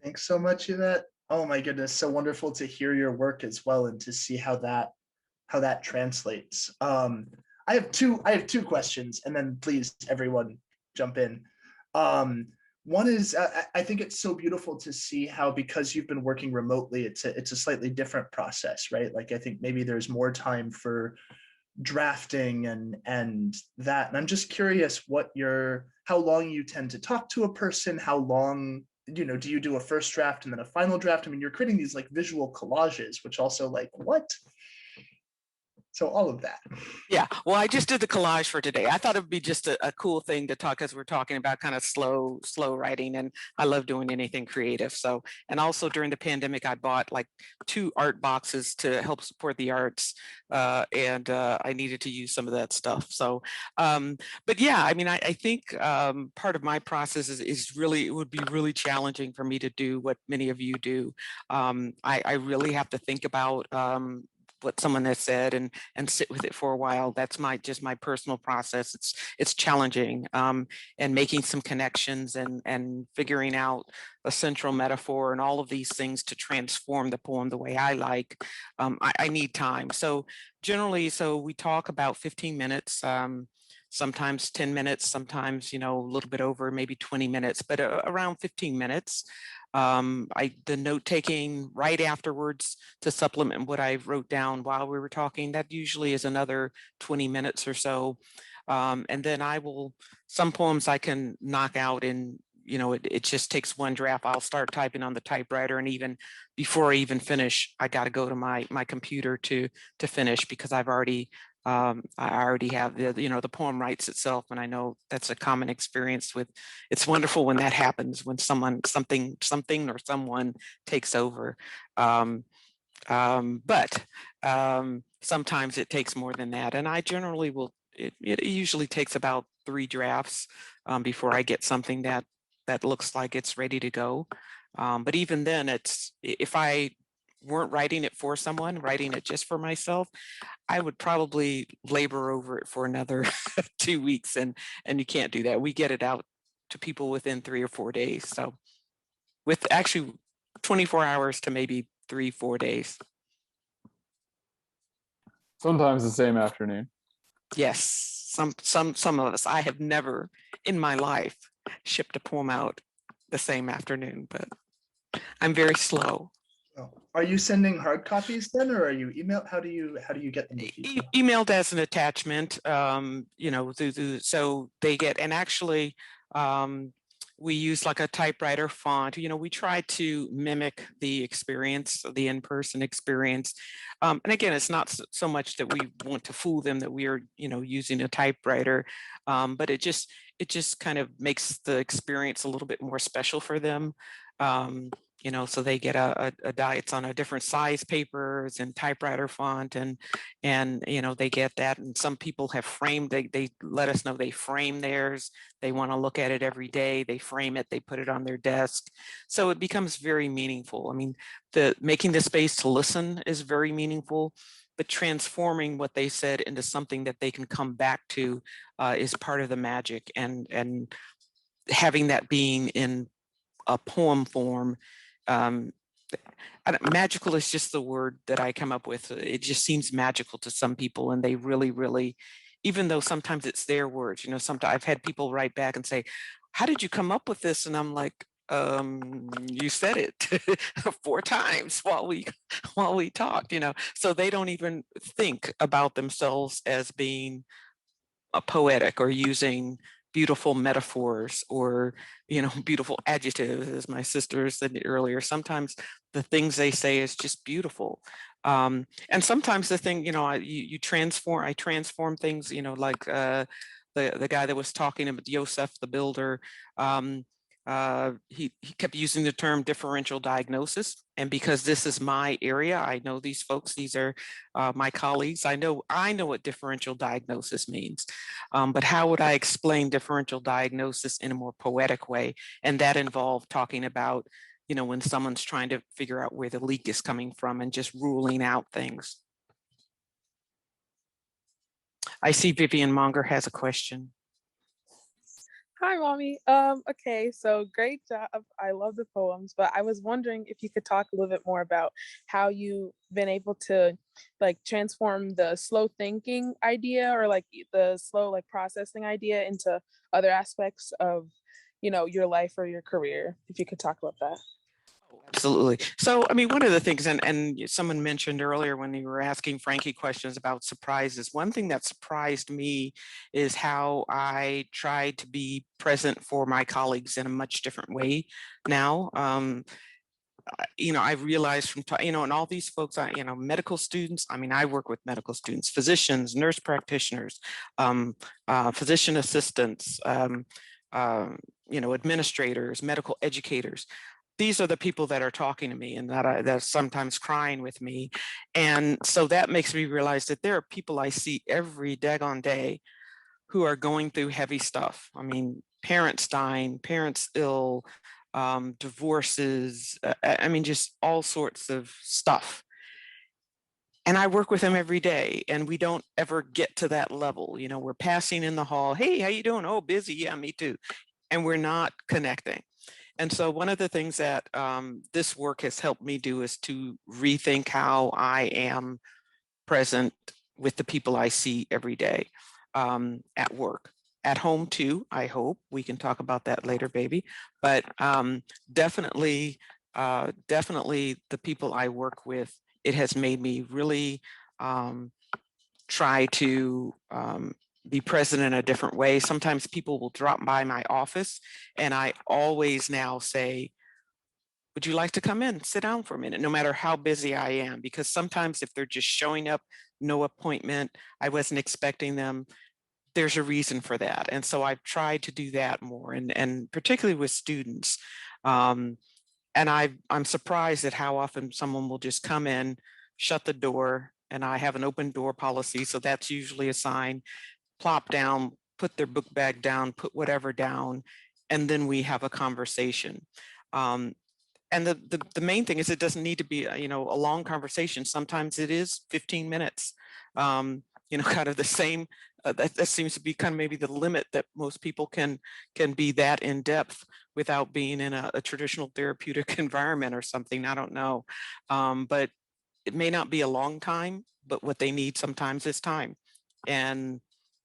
Thanks so much, Yvette. Oh my goodness, so wonderful to hear your work as well and to see how that translates. I have two questions, and then please everyone jump in. One is I think it's so beautiful to see how, because you've been working remotely, it's a slightly different process, right? Like I think maybe there's more time for drafting and that. And I'm just curious how long you tend to talk to a person, how long, do you do a first draft and then a final draft? I mean, you're creating these like visual collages, which also like what? So all of that. Yeah, well, I just did the collage for today. I thought it would be just a cool thing to talk, as we're talking about kind of slow writing, and I love doing anything creative. So, and also during the pandemic, I bought like 2 art boxes to help support the arts, and I needed to use some of that stuff. So, but yeah, I mean, I think part of my process is really, it would be really challenging for me to do what many of you do. I really have to think about what someone has said and sit with it for a while. That's just my personal process. It's challenging, and making some connections and figuring out a central metaphor and all of these things to transform the poem the way I like. I need time. So generally, we talk about 15 minutes. Sometimes 10 minutes, sometimes, a little bit over, maybe 20 minutes, but around 15 minutes. The note taking right afterwards to supplement what I wrote down while we were talking, that usually is another 20 minutes or so. And then some poems I can knock out in, it just takes one draft. I'll start typing on the typewriter, and even before I even finish, I got to go to my computer to finish, because I already have the poem writes itself. And I know that's a common experience it's wonderful when that happens, when something or someone takes over. But sometimes it takes more than that. And I generally it usually takes about 3 drafts before I get something that looks like it's ready to go. But even then, if I weren't writing it for someone, writing it just for myself, I would probably labor over it for another 2 weeks, and you can't do that. We get it out to people within 3 or 4 days. So with actually 24 hours to maybe 3-4 days. Sometimes the same afternoon. Yes, some of us. I have never in my life shipped a poem out the same afternoon, but I'm very slow. Oh. Are you sending hard copies then, or are you email? How do you get them? Emailed as an attachment, so they get, and actually we use like a typewriter font. We try to mimic the experience, the in-person experience. And again, it's not so much that we want to fool them that we are, using a typewriter, but it just kind of makes the experience a little bit more special for them. So they get it's on a different size papers and typewriter font, and they get that. And some people have framed, they let us know they frame theirs. They want to look at it every day. They frame it, they put it on their desk. So it becomes very meaningful. I mean, making the space to listen is very meaningful, but transforming what they said into something that they can come back to is part of the magic. And having that being in a poem form, magical is just the word that I come up with. It just seems magical to some people, and they really, really, even though sometimes it's their words, sometimes I've had people write back and say, "How did you come up with this?" And I'm like, you said it 4 times while we talked, so they don't even think about themselves as being a poetic or using beautiful metaphors or beautiful adjectives, as my sister said earlier. Sometimes the things they say is just beautiful, and sometimes the thing, I transform things, like the guy that was talking about Yosef the builder. He kept using the term differential diagnosis, and because this is my area, I know these folks, these are my colleagues, I know what differential diagnosis means, but how would I explain differential diagnosis in a more poetic way? And that involved talking about when someone's trying to figure out where the leak is coming from and just ruling out things. I see Vivian Monger has a question. Hi, Mommy. Okay, so great job. I love the poems, but I was wondering if you could talk a little bit more about how you've been able to transform the slow thinking idea, or the slow processing idea, into other aspects of, your life or your career. If you could talk about that. Absolutely. So, I mean, one of the things, and someone mentioned earlier when you were asking Frankie questions about surprises, one thing that surprised me is how I tried to be present for my colleagues in a much different way now. I realized from, and all these folks, medical students, I work with medical students, physicians, nurse practitioners, physician assistants, administrators, medical educators. These are the people that are talking to me and that are sometimes crying with me. And so that makes me realize that there are people I see every daggone day who are going through heavy stuff. Parents dying, parents ill, divorces, just all sorts of stuff. And I work with them every day, and we don't ever get to that level. We're passing in the hall. Hey, how you doing? Oh, busy. Yeah, me too. And we're not connecting. And so one of the things that this work has helped me do is to rethink how I am present with the people I see every day at work. At home too, I hope. We can talk about that later, baby. But definitely the people I work with, it has made me really try to be present in a different way. Sometimes people will drop by my office and I always now say, would you like to come in, sit down for a minute, no matter how busy I am? Because sometimes if they're just showing up, no appointment, I wasn't expecting them, there's a reason for that. And so I've tried to do that more, and particularly with students. And I'm surprised at how often someone will just come in, shut the door, and I have an open door policy. So that's usually a sign, plop down, put their book bag down, put whatever down, and then we have a conversation. And the main thing is it doesn't need to be a long conversation. Sometimes it is 15 minutes, kind of the same. That seems to be kind of maybe the limit that most people can be that in depth without being in a traditional therapeutic environment or something. I don't know, but it may not be a long time, but what they need sometimes is time. And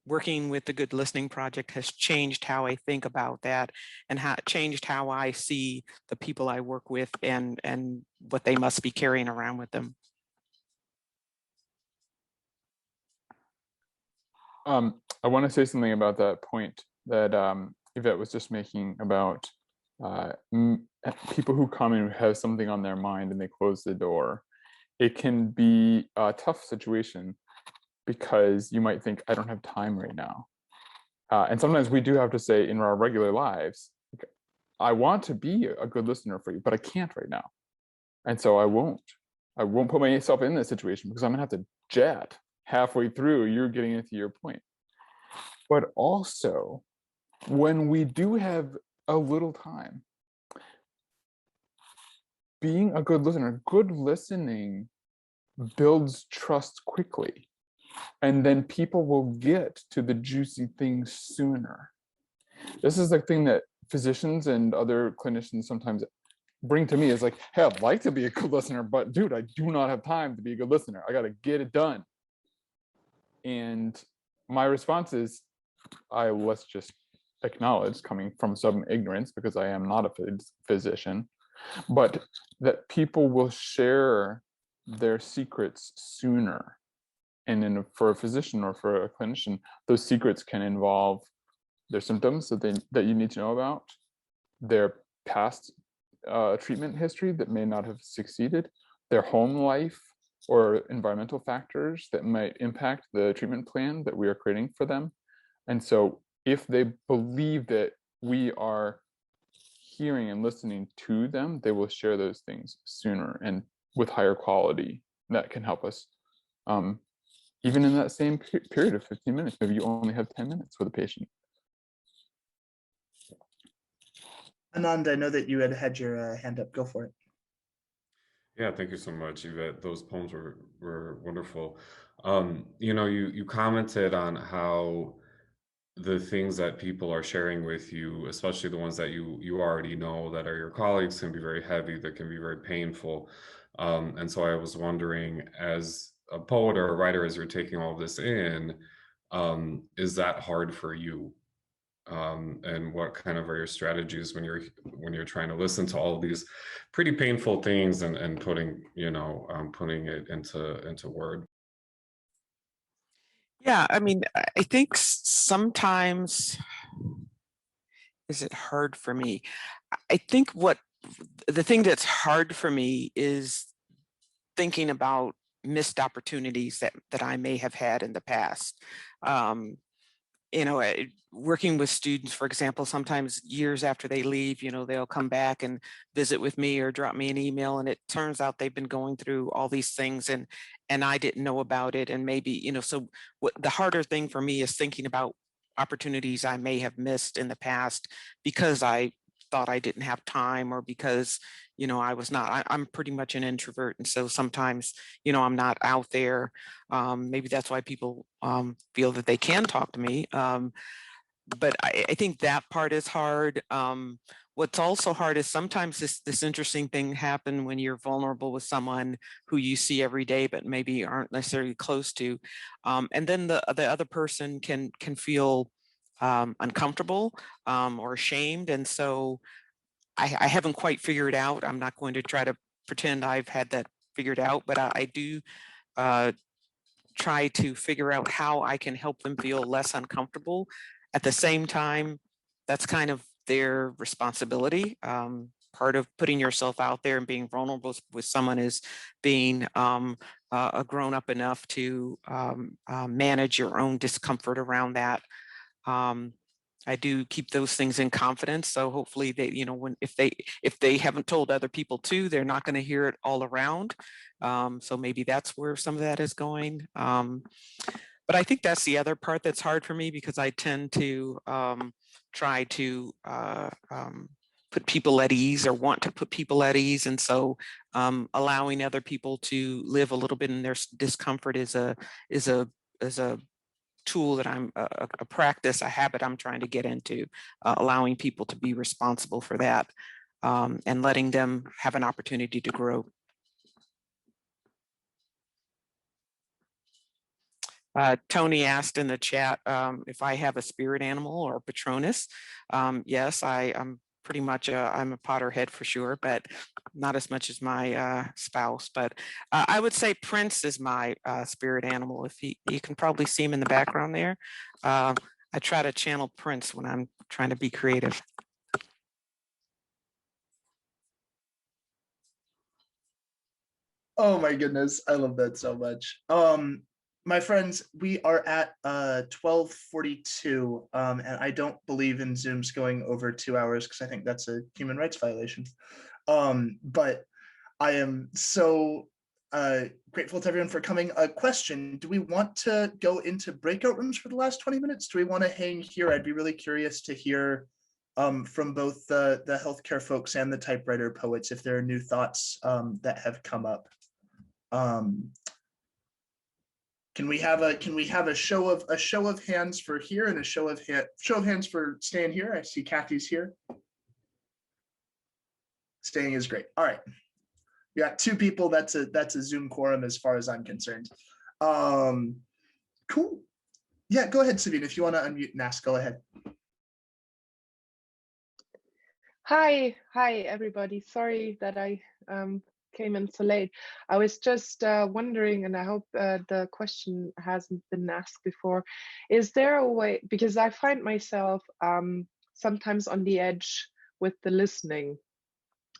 working with the Good Listening Project has changed how I think about that, and changed how I see the people I work with and what they must be carrying around with them. I want to say something about that point that Yvette was just making about people who come and have something on their mind and they close the door. It can be a tough situation because you might think, I don't have time right now. And sometimes we do have to say in our regular lives, I want to be a good listener for you, but I can't right now. And so I won't put myself in this situation because I'm gonna have to jet halfway through, you're getting into your point. But also, when we do have a little time, being a good listener, good listening builds trust quickly. And then people will get to the juicy things sooner. This is the thing that physicians and other clinicians sometimes bring to me is like, hey, I'd like to be a good listener, but dude, I do not have time to be a good listener. I got to get it done. And my response is, let's just acknowledge, coming from some ignorance, because I am not a physician, but that people will share their secrets sooner. And then for a physician or for a clinician, those secrets can involve their symptoms that you need to know about, their past treatment history that may not have succeeded, their home life or environmental factors that might impact the treatment plan that we are creating for them. And so if they believe that we are hearing and listening to them, they will share those things sooner and with higher quality. That can help us. Even in that same period of 15 minutes, maybe you only have 10 minutes with a patient. Anand, I know that you had your hand up. Go for it. Yeah, thank you so much, Yvette. Those poems were wonderful. You commented on how the things that people are sharing with you, especially the ones that you already know that are your colleagues, can be very heavy, that can be very painful. And so I was wondering, as a poet or a writer, as you're taking all this in, is that hard for you? And what kind of are your strategies when you're trying to listen to all of these pretty painful things and putting it into word? Yeah, I think sometimes, is it hard for me? I think what the thing that's hard for me is thinking about missed opportunities that I may have had in the past. You know, working with students, for example, sometimes years after they leave, you know, they'll come back and visit with me or drop me an email, and it turns out they've been going through all these things and I didn't know about it. And maybe, you know, so the harder thing for me is thinking about opportunities I may have missed in the past because I thought I didn't have time, or because, you know, I was not, I'm pretty much an introvert. And so sometimes, you know, I'm not out there. Maybe that's why people feel that they can talk to me. But I think that part is hard. What's also hard is sometimes this interesting thing happen when you're vulnerable with someone who you see every day, but maybe aren't necessarily close to. And then the other person can feel uncomfortable or ashamed. And so I haven't quite figured out. I'm not going to try to pretend I've had that figured out, but I do try to figure out how I can help them feel less uncomfortable. At the same time, that's kind of their responsibility. Part of putting yourself out there and being vulnerable with someone is being a grown up enough to manage your own discomfort around that. I do keep those things in confidence. So hopefully they, you know, if they haven't told other people too, they're not going to hear it all around. So maybe that's where some of that is going. But I think that's the other part that's hard for me, because I tend to try to put people at ease, or want to put people at ease. And so allowing other people to live a little bit in their discomfort is a tool that I'm a practice, a habit I'm trying to get into, allowing people to be responsible for that, and letting them have an opportunity to grow. Tony asked in the chat if I have a spirit animal or Patronus. Yes, I'm pretty much I'm a Potterhead for sure, but not as much as my spouse. But I would say Prince is my spirit animal. If you can probably see him in the background there. I try to channel Prince when I'm trying to be creative. Oh my goodness, I love that so much. My friends, we are at 12:42, and I don't believe in Zooms going over 2 hours, because I think that's a human rights violation. But I am so grateful to everyone for coming. A question: do we want to go into breakout rooms for the last 20 minutes? Do we want to hang here? I'd be really curious to hear from both the healthcare folks and the typewriter poets if there are new thoughts that have come up. Can we have a show of hands for here, and a show of hands for staying here? I see Kathy's here. Staying is great. All right, we got 2 people. That's a Zoom quorum as far as I'm concerned. Cool. Yeah, go ahead, Sabine. If you want to unmute and ask, go ahead. Hi everybody. Sorry that I came in so late. I was just wondering, and I hope the question hasn't been asked before, is there a way, because I find myself sometimes on the edge with the listening.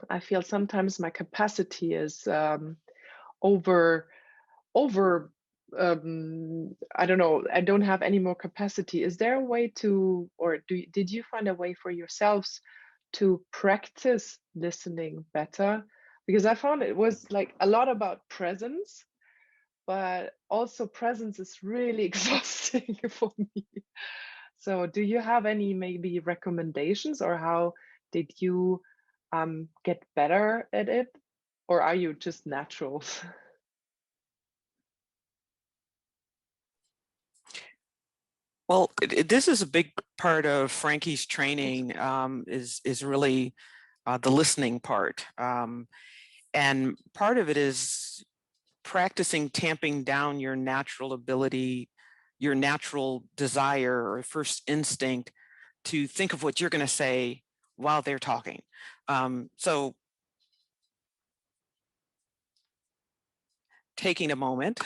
I feel sometimes my capacity is over I don't know, I don't have any more capacity. Is there a way to, or did you find a way for yourselves to practice listening better? Because I found it was like a lot about presence, but also presence is really exhausting for me. So do you have any maybe recommendations, or how did you get better at it? Or are you just natural? Well, this is a big part of Frankie's training, is really the listening part. And part of it is practicing tamping down your natural ability, your natural desire or first instinct to think of what you're going to say while they're talking. So taking a moment,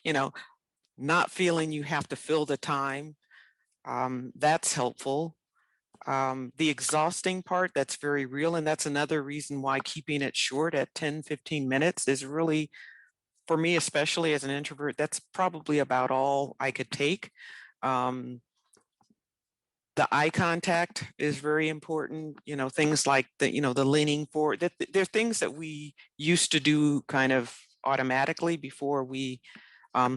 you know, not feeling you have to fill the time, that's helpful. The exhausting part, that's very real. And that's another reason why keeping it short at 10, 15 minutes is really, for me, especially as an introvert, that's probably about all I could take. The eye contact is very important, things like the leaning forward. There are things that we used to do kind of automatically before we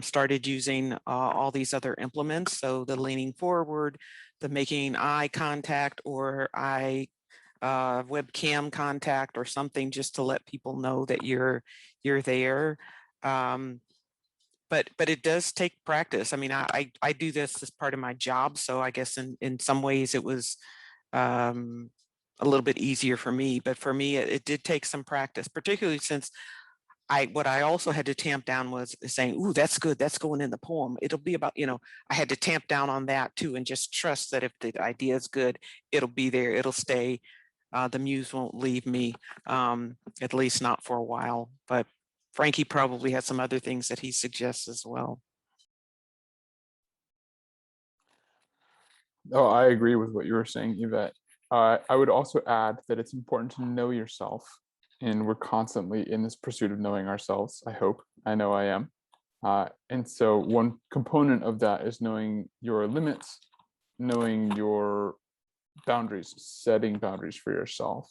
started using all these other implements. So the leaning forward, the making eye contact or eye webcam contact or something just to let people know that you're there. But it does take practice. I mean, I do this as part of my job, so I guess in some ways it was a little bit easier for me. But for me, it did take some practice, particularly since what I also had to tamp down was saying, "Ooh, that's good. That's going in the poem. It'll be about," I had to tamp down on that too, and just trust that if the idea is good, it'll be there. It'll stay. The muse won't leave me, at least not for a while. But Frankie probably has some other things that he suggests as well. Oh, I agree with what you were saying, Yvette. I would also add that it's important to know yourself, and we're constantly in this pursuit of knowing ourselves. I hope. I know I am. And so one component of that is knowing your limits, knowing your boundaries, setting boundaries for yourself.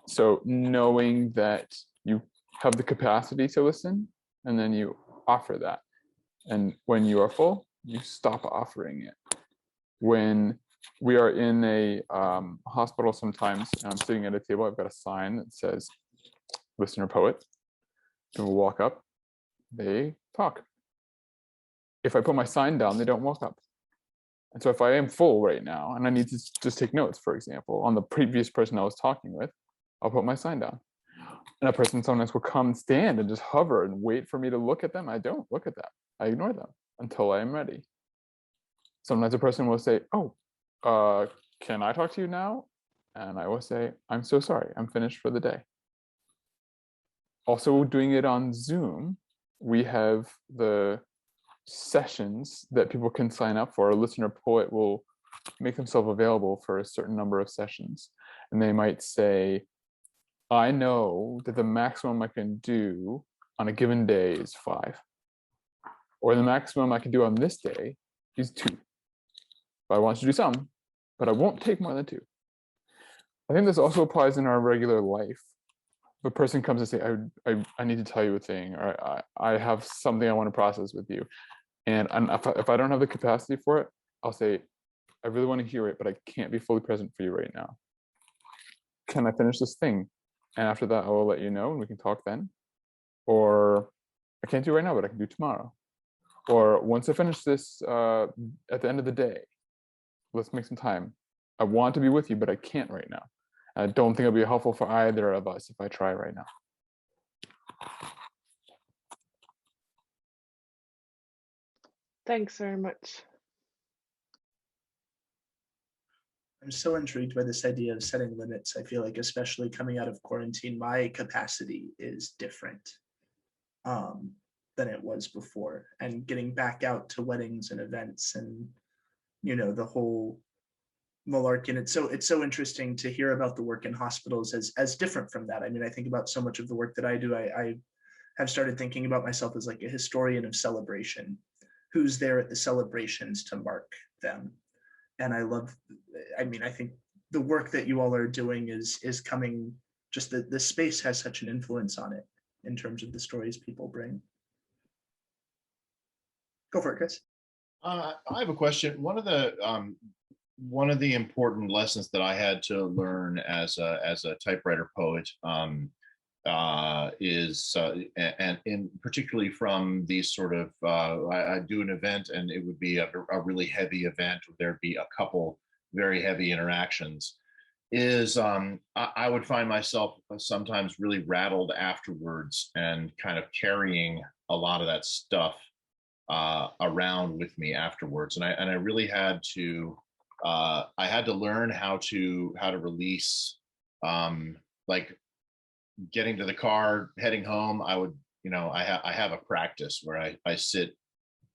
So knowing that you have the capacity to listen, and then you offer that. And when you are full, you stop offering it. When we are in a hospital sometimes, and I'm sitting at a table, I've got a sign that says, listener poet. People walk up, they talk. If I put my sign down, they don't walk up. And so if I am full right now, and I need to just take notes, for example, on the previous person I was talking with, I'll put my sign down. And a person sometimes will come and stand and just hover and wait for me to look at them. I don't look at that. I ignore them until I am ready. Sometimes a person will say, "Oh, can I talk to you now?" And I will say, "I'm so sorry, I'm finished for the day." Also, doing it on Zoom, we have the sessions that people can sign up for. A listener poet will make themselves available for a certain number of sessions. And they might say, "I know that the maximum I can do on a given day is 5. Or the maximum I can do on this day is 2. But I want you to do some, but I won't take more than 2. I think this also applies in our regular life. If a person comes and say, I need to tell you a thing, or I have something I want to process with you. And if I don't have the capacity for it, I'll say, "I really want to hear it, but I can't be fully present for you right now. Can I finish this thing? And after that, I will let you know and we can talk then. Or I can't do it right now, but I can do tomorrow. Or once I finish this at the end of the day, let's make some time. I want to be with you, but I can't right now. I don't think it'll be helpful for either of us if I try right now." Thanks very much. I'm so intrigued by this idea of setting limits. I feel like, especially coming out of quarantine, my capacity is different than it was before. And getting back out to weddings and events and, the whole malarkey. And it's so interesting to hear about the work in hospitals as different from that. I mean, I think about so much of the work that I do. I have started thinking about myself as like a historian of celebration. Who's there at the celebrations to mark them? And I think the work that you all are doing is coming, just the space has such an influence on it in terms of the stories people bring. Go for it, Chris. I have a question. One of the important lessons that I had to learn as a typewriter poet is, and in particularly from these sort of, I do an event and it would be a really heavy event. There'd be a couple very heavy interactions. Is I would find myself sometimes really rattled afterwards and kind of carrying a lot of that stuff around with me afterwards, and I really had to learn how to release, like getting to the car, heading home. I would, I have a practice where I sit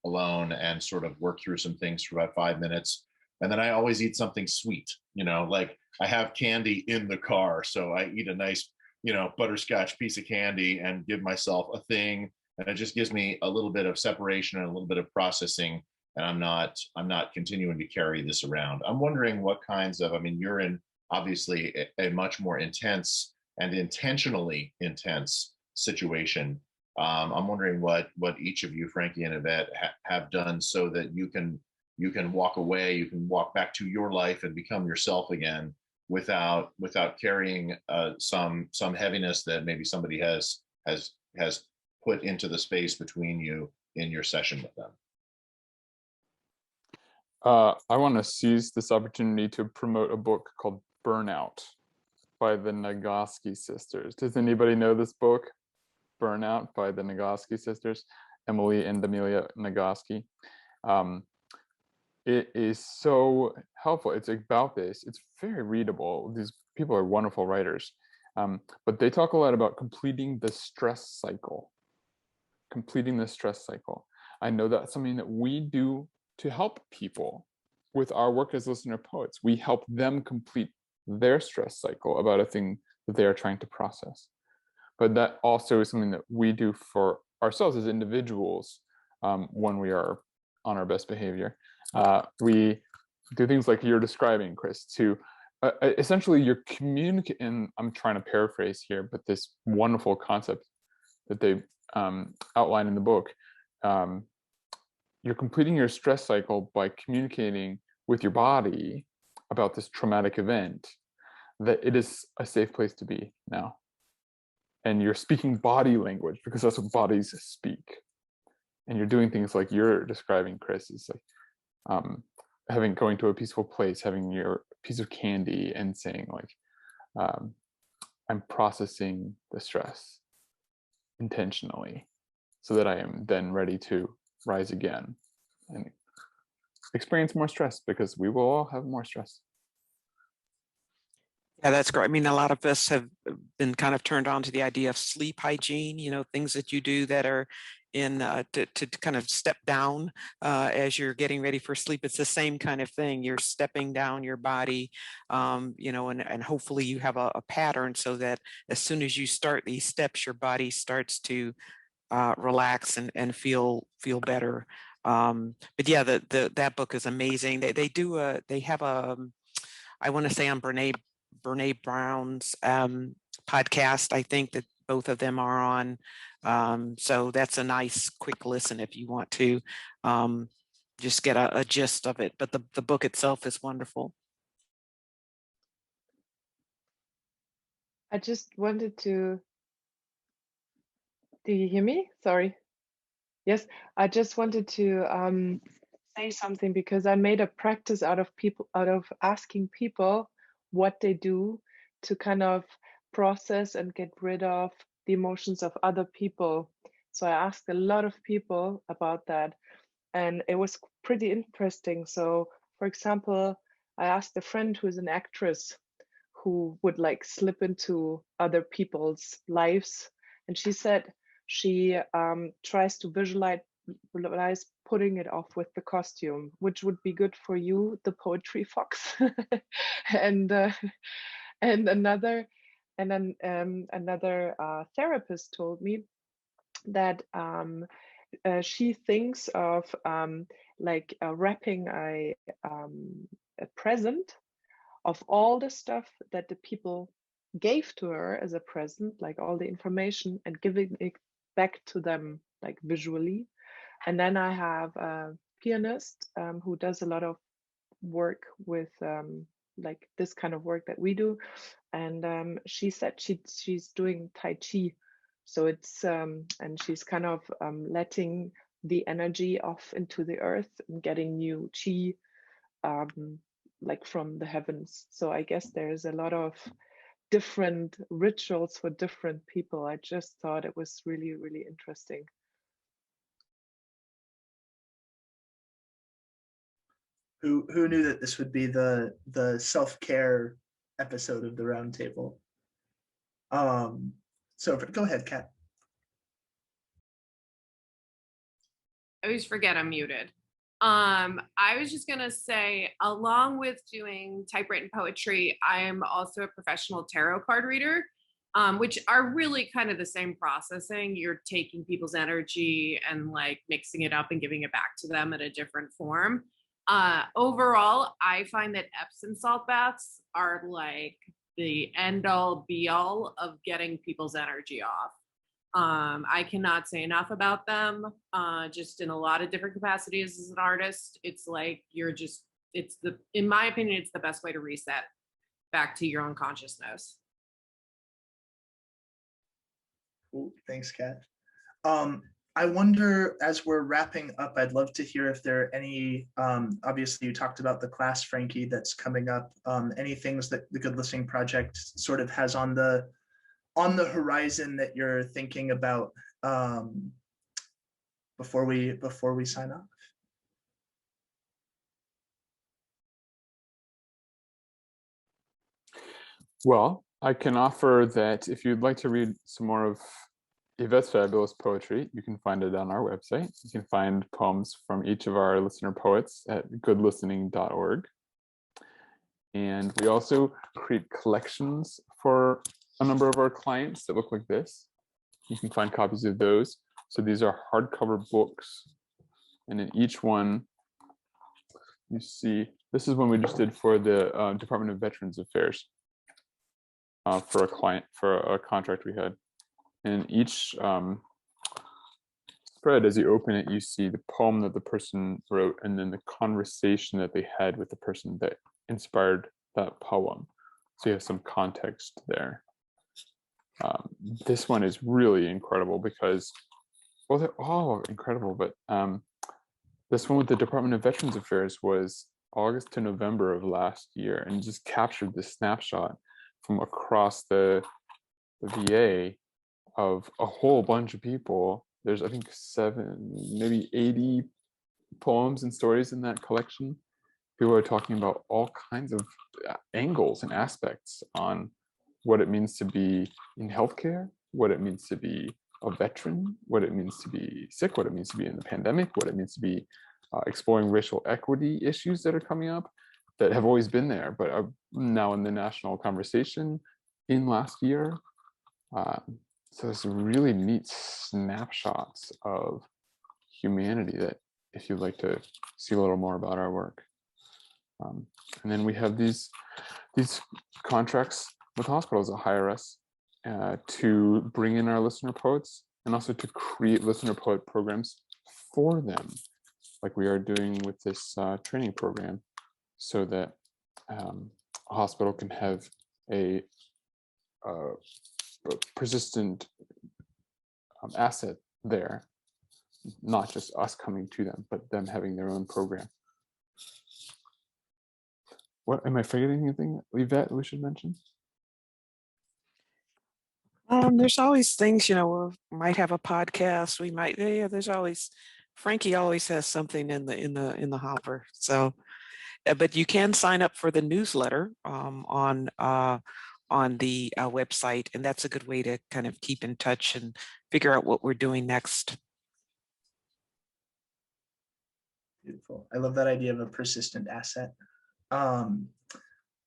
alone and sort of work through some things for about 5 minutes, And then I always eat something sweet, like I have candy in the car. So I eat a nice, butterscotch piece of candy and give myself a thing. And it just gives me a little bit of separation and a little bit of processing. And I'm not continuing to carry this around. I'm wondering what kinds of, you're in obviously a much more intense and intentionally intense situation. I'm wondering what each of you, Frankie and Yvette, have done so that you can walk away, you can walk back to your life and become yourself again without carrying some heaviness that maybe somebody has put into the space between you in your session with them. I want to seize this opportunity to promote a book called Burnout by the Nagoski sisters. Does anybody know this book? Burnout by the Nagoski sisters, Emily and Amelia Nagoski. It is so helpful. It's about this. It's very readable. These people are wonderful writers, but they talk a lot about completing the stress cycle. Completing the stress cycle. I know that's something that we do to help people with our work as listener poets. We help them complete their stress cycle about a thing that they are trying to process. But that also is something that we do for ourselves as individuals when we are on our best behavior. We do things like you're describing, Chris, to essentially you're communicating, and I'm trying to paraphrase here, but this wonderful concept that they outline in the book, you're completing your stress cycle by communicating with your body about this traumatic event, that it is a safe place to be now. And you're speaking body language because that's what bodies speak. And you're doing things like you're describing, Chris, is like going to a peaceful place, having your piece of candy and saying like, I'm processing the stress intentionally so that I am then ready to rise again and experience more stress, because we will all have more stress. Yeah, that's great. A lot of us have been kind of turned on to the idea of sleep hygiene, things that you do that are in to kind of step down as you're getting ready for sleep. It's the same kind of thing. You're stepping down your body, and hopefully you have a pattern so that as soon as you start these steps, your body starts to relax and feel better. But yeah, that book is amazing. They have I want to say on Brene Brown's podcast, I think that both of them are on. So that's a nice quick listen if you want to just get a gist of it. But the book itself is wonderful. I just wanted to, do you hear me? Sorry. Yes, I just wanted to say something, because I made a practice out of asking people what they do to kind of process and get rid of the emotions of other people. So I asked a lot of people about that, and it was pretty interesting. So for example, I asked a friend who's an actress who would like slip into other people's lives, and she said she tries to visualize putting it off with the costume, which would be good for you, the poetry fox. and another therapist told me that she thinks of wrapping a present of all the stuff that the people gave to her as a present, like all the information, and giving it back to them like visually. And then I have a pianist who does a lot of work with like this kind of work that we do, and she said she's doing Tai Chi, so it's and she's kind of letting the energy off into the earth and getting new chi like from the heavens. So I guess there's a lot of different rituals for different people. I just thought it was really, really interesting. Who knew that this would be the self-care episode of the Roundtable? So go ahead, Kat. I always forget I'm muted. I was just gonna say, along with doing typewritten poetry, I am also a professional tarot card reader, which are really kind of the same processing. You're taking people's energy and like mixing it up and giving it back to them in a different form. Overall, I find that Epsom salt baths are like the end all be all of getting people's energy off. I cannot say enough about them. Just in a lot of different capacities as an artist, it's like in my opinion, it's the best way to reset back to your own consciousness. Ooh, thanks, Kat. I wonder, as we're wrapping up, I'd love to hear if there are any, obviously you talked about the class, Frankie, that's coming up, any things that the Good Listening Project sort of has on the horizon that you're thinking about before we sign off. Well, I can offer that if you'd like to read some more of Yvette's fabulous poetry, you can find it on our website. You can find poems from each of our listener poets at goodlistening.org. And we also create collections for a number of our clients that look like this. You can find copies of those. So these are hardcover books. And in each one, you see, this is one we just did for the Department of Veterans Affairs for a client, for a contract we had. And each spread, as you open it, you see the poem that the person wrote and then the conversation that they had with the person that inspired that poem. So you have some context there. This one is really incredible because, well, they're all incredible, but this one with the Department of Veterans Affairs was August to November of last year and just captured this snapshot from across the VA of a whole bunch of people. There's, I think, 7, maybe 80 poems and stories in that collection. People are talking about all kinds of angles and aspects on what it means to be in healthcare, what it means to be a veteran, what it means to be sick, what it means to be in the pandemic, what it means to be exploring racial equity issues that are coming up that have always been there, but are now in the national conversation in last year. So there's some really neat snapshots of humanity that if you'd like to see a little more about our work. And then we have these contracts with hospitals that hire us to bring in our listener poets and also to create listener poet programs for them, like we are doing with this training program, so that a hospital can have a persistent asset there, not just us coming to them, but them having their own program. What am I forgetting? Anything, Yvette, we should mention? There's always things, we might have a podcast. We might, there's always, Frankie always has something in the hopper. So, but you can sign up for the newsletter on the website, and that's a good way to kind of keep in touch and figure out what we're doing next. Beautiful. I love that idea of a persistent asset.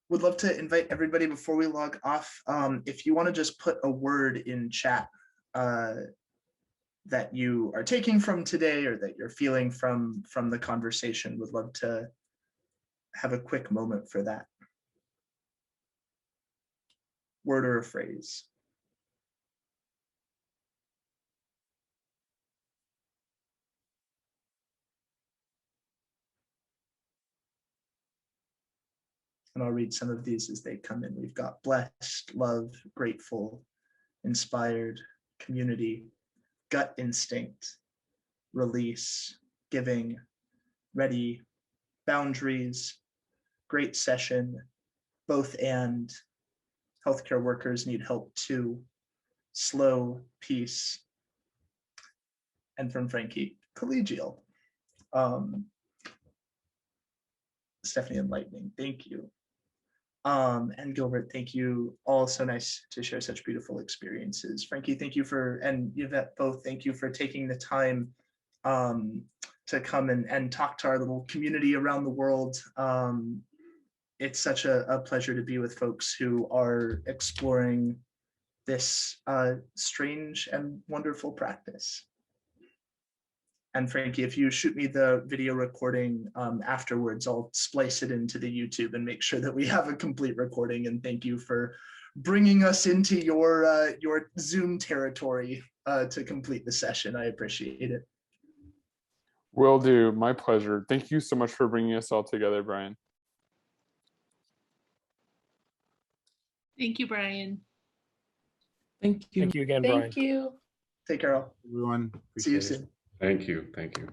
Would love to invite everybody before we log off, if you want to just put a word in chat that you are taking from today or that you're feeling from the conversation. Would love to have a quick moment for that. Word or a phrase. And I'll read some of these as they come in. We've got blessed, love, grateful, inspired, community, gut instinct, release, giving, ready, boundaries, great session, both and, healthcare workers need help too, slow, peace, and from Frankie, collegial. Stephanie, enlightening, thank you. And Gilbert, thank you. All so nice to share such beautiful experiences. Frankie, thank you for, and Yvette both, thank you for taking the time to come and talk to our little community around the world. It's such a pleasure to be with folks who are exploring this strange and wonderful practice. And Frankie, if you shoot me the video recording afterwards, I'll splice it into the YouTube and make sure that we have a complete recording. And thank you for bringing us into your Zoom territory to complete the session. I appreciate it. Will do. My pleasure. Thank you so much for bringing us all together, Brian. Thank you, Brian. Thank you again, Brian. Thank you. Take care, all. Everyone. See you Appreciate it. soon. Thank you. Thank you.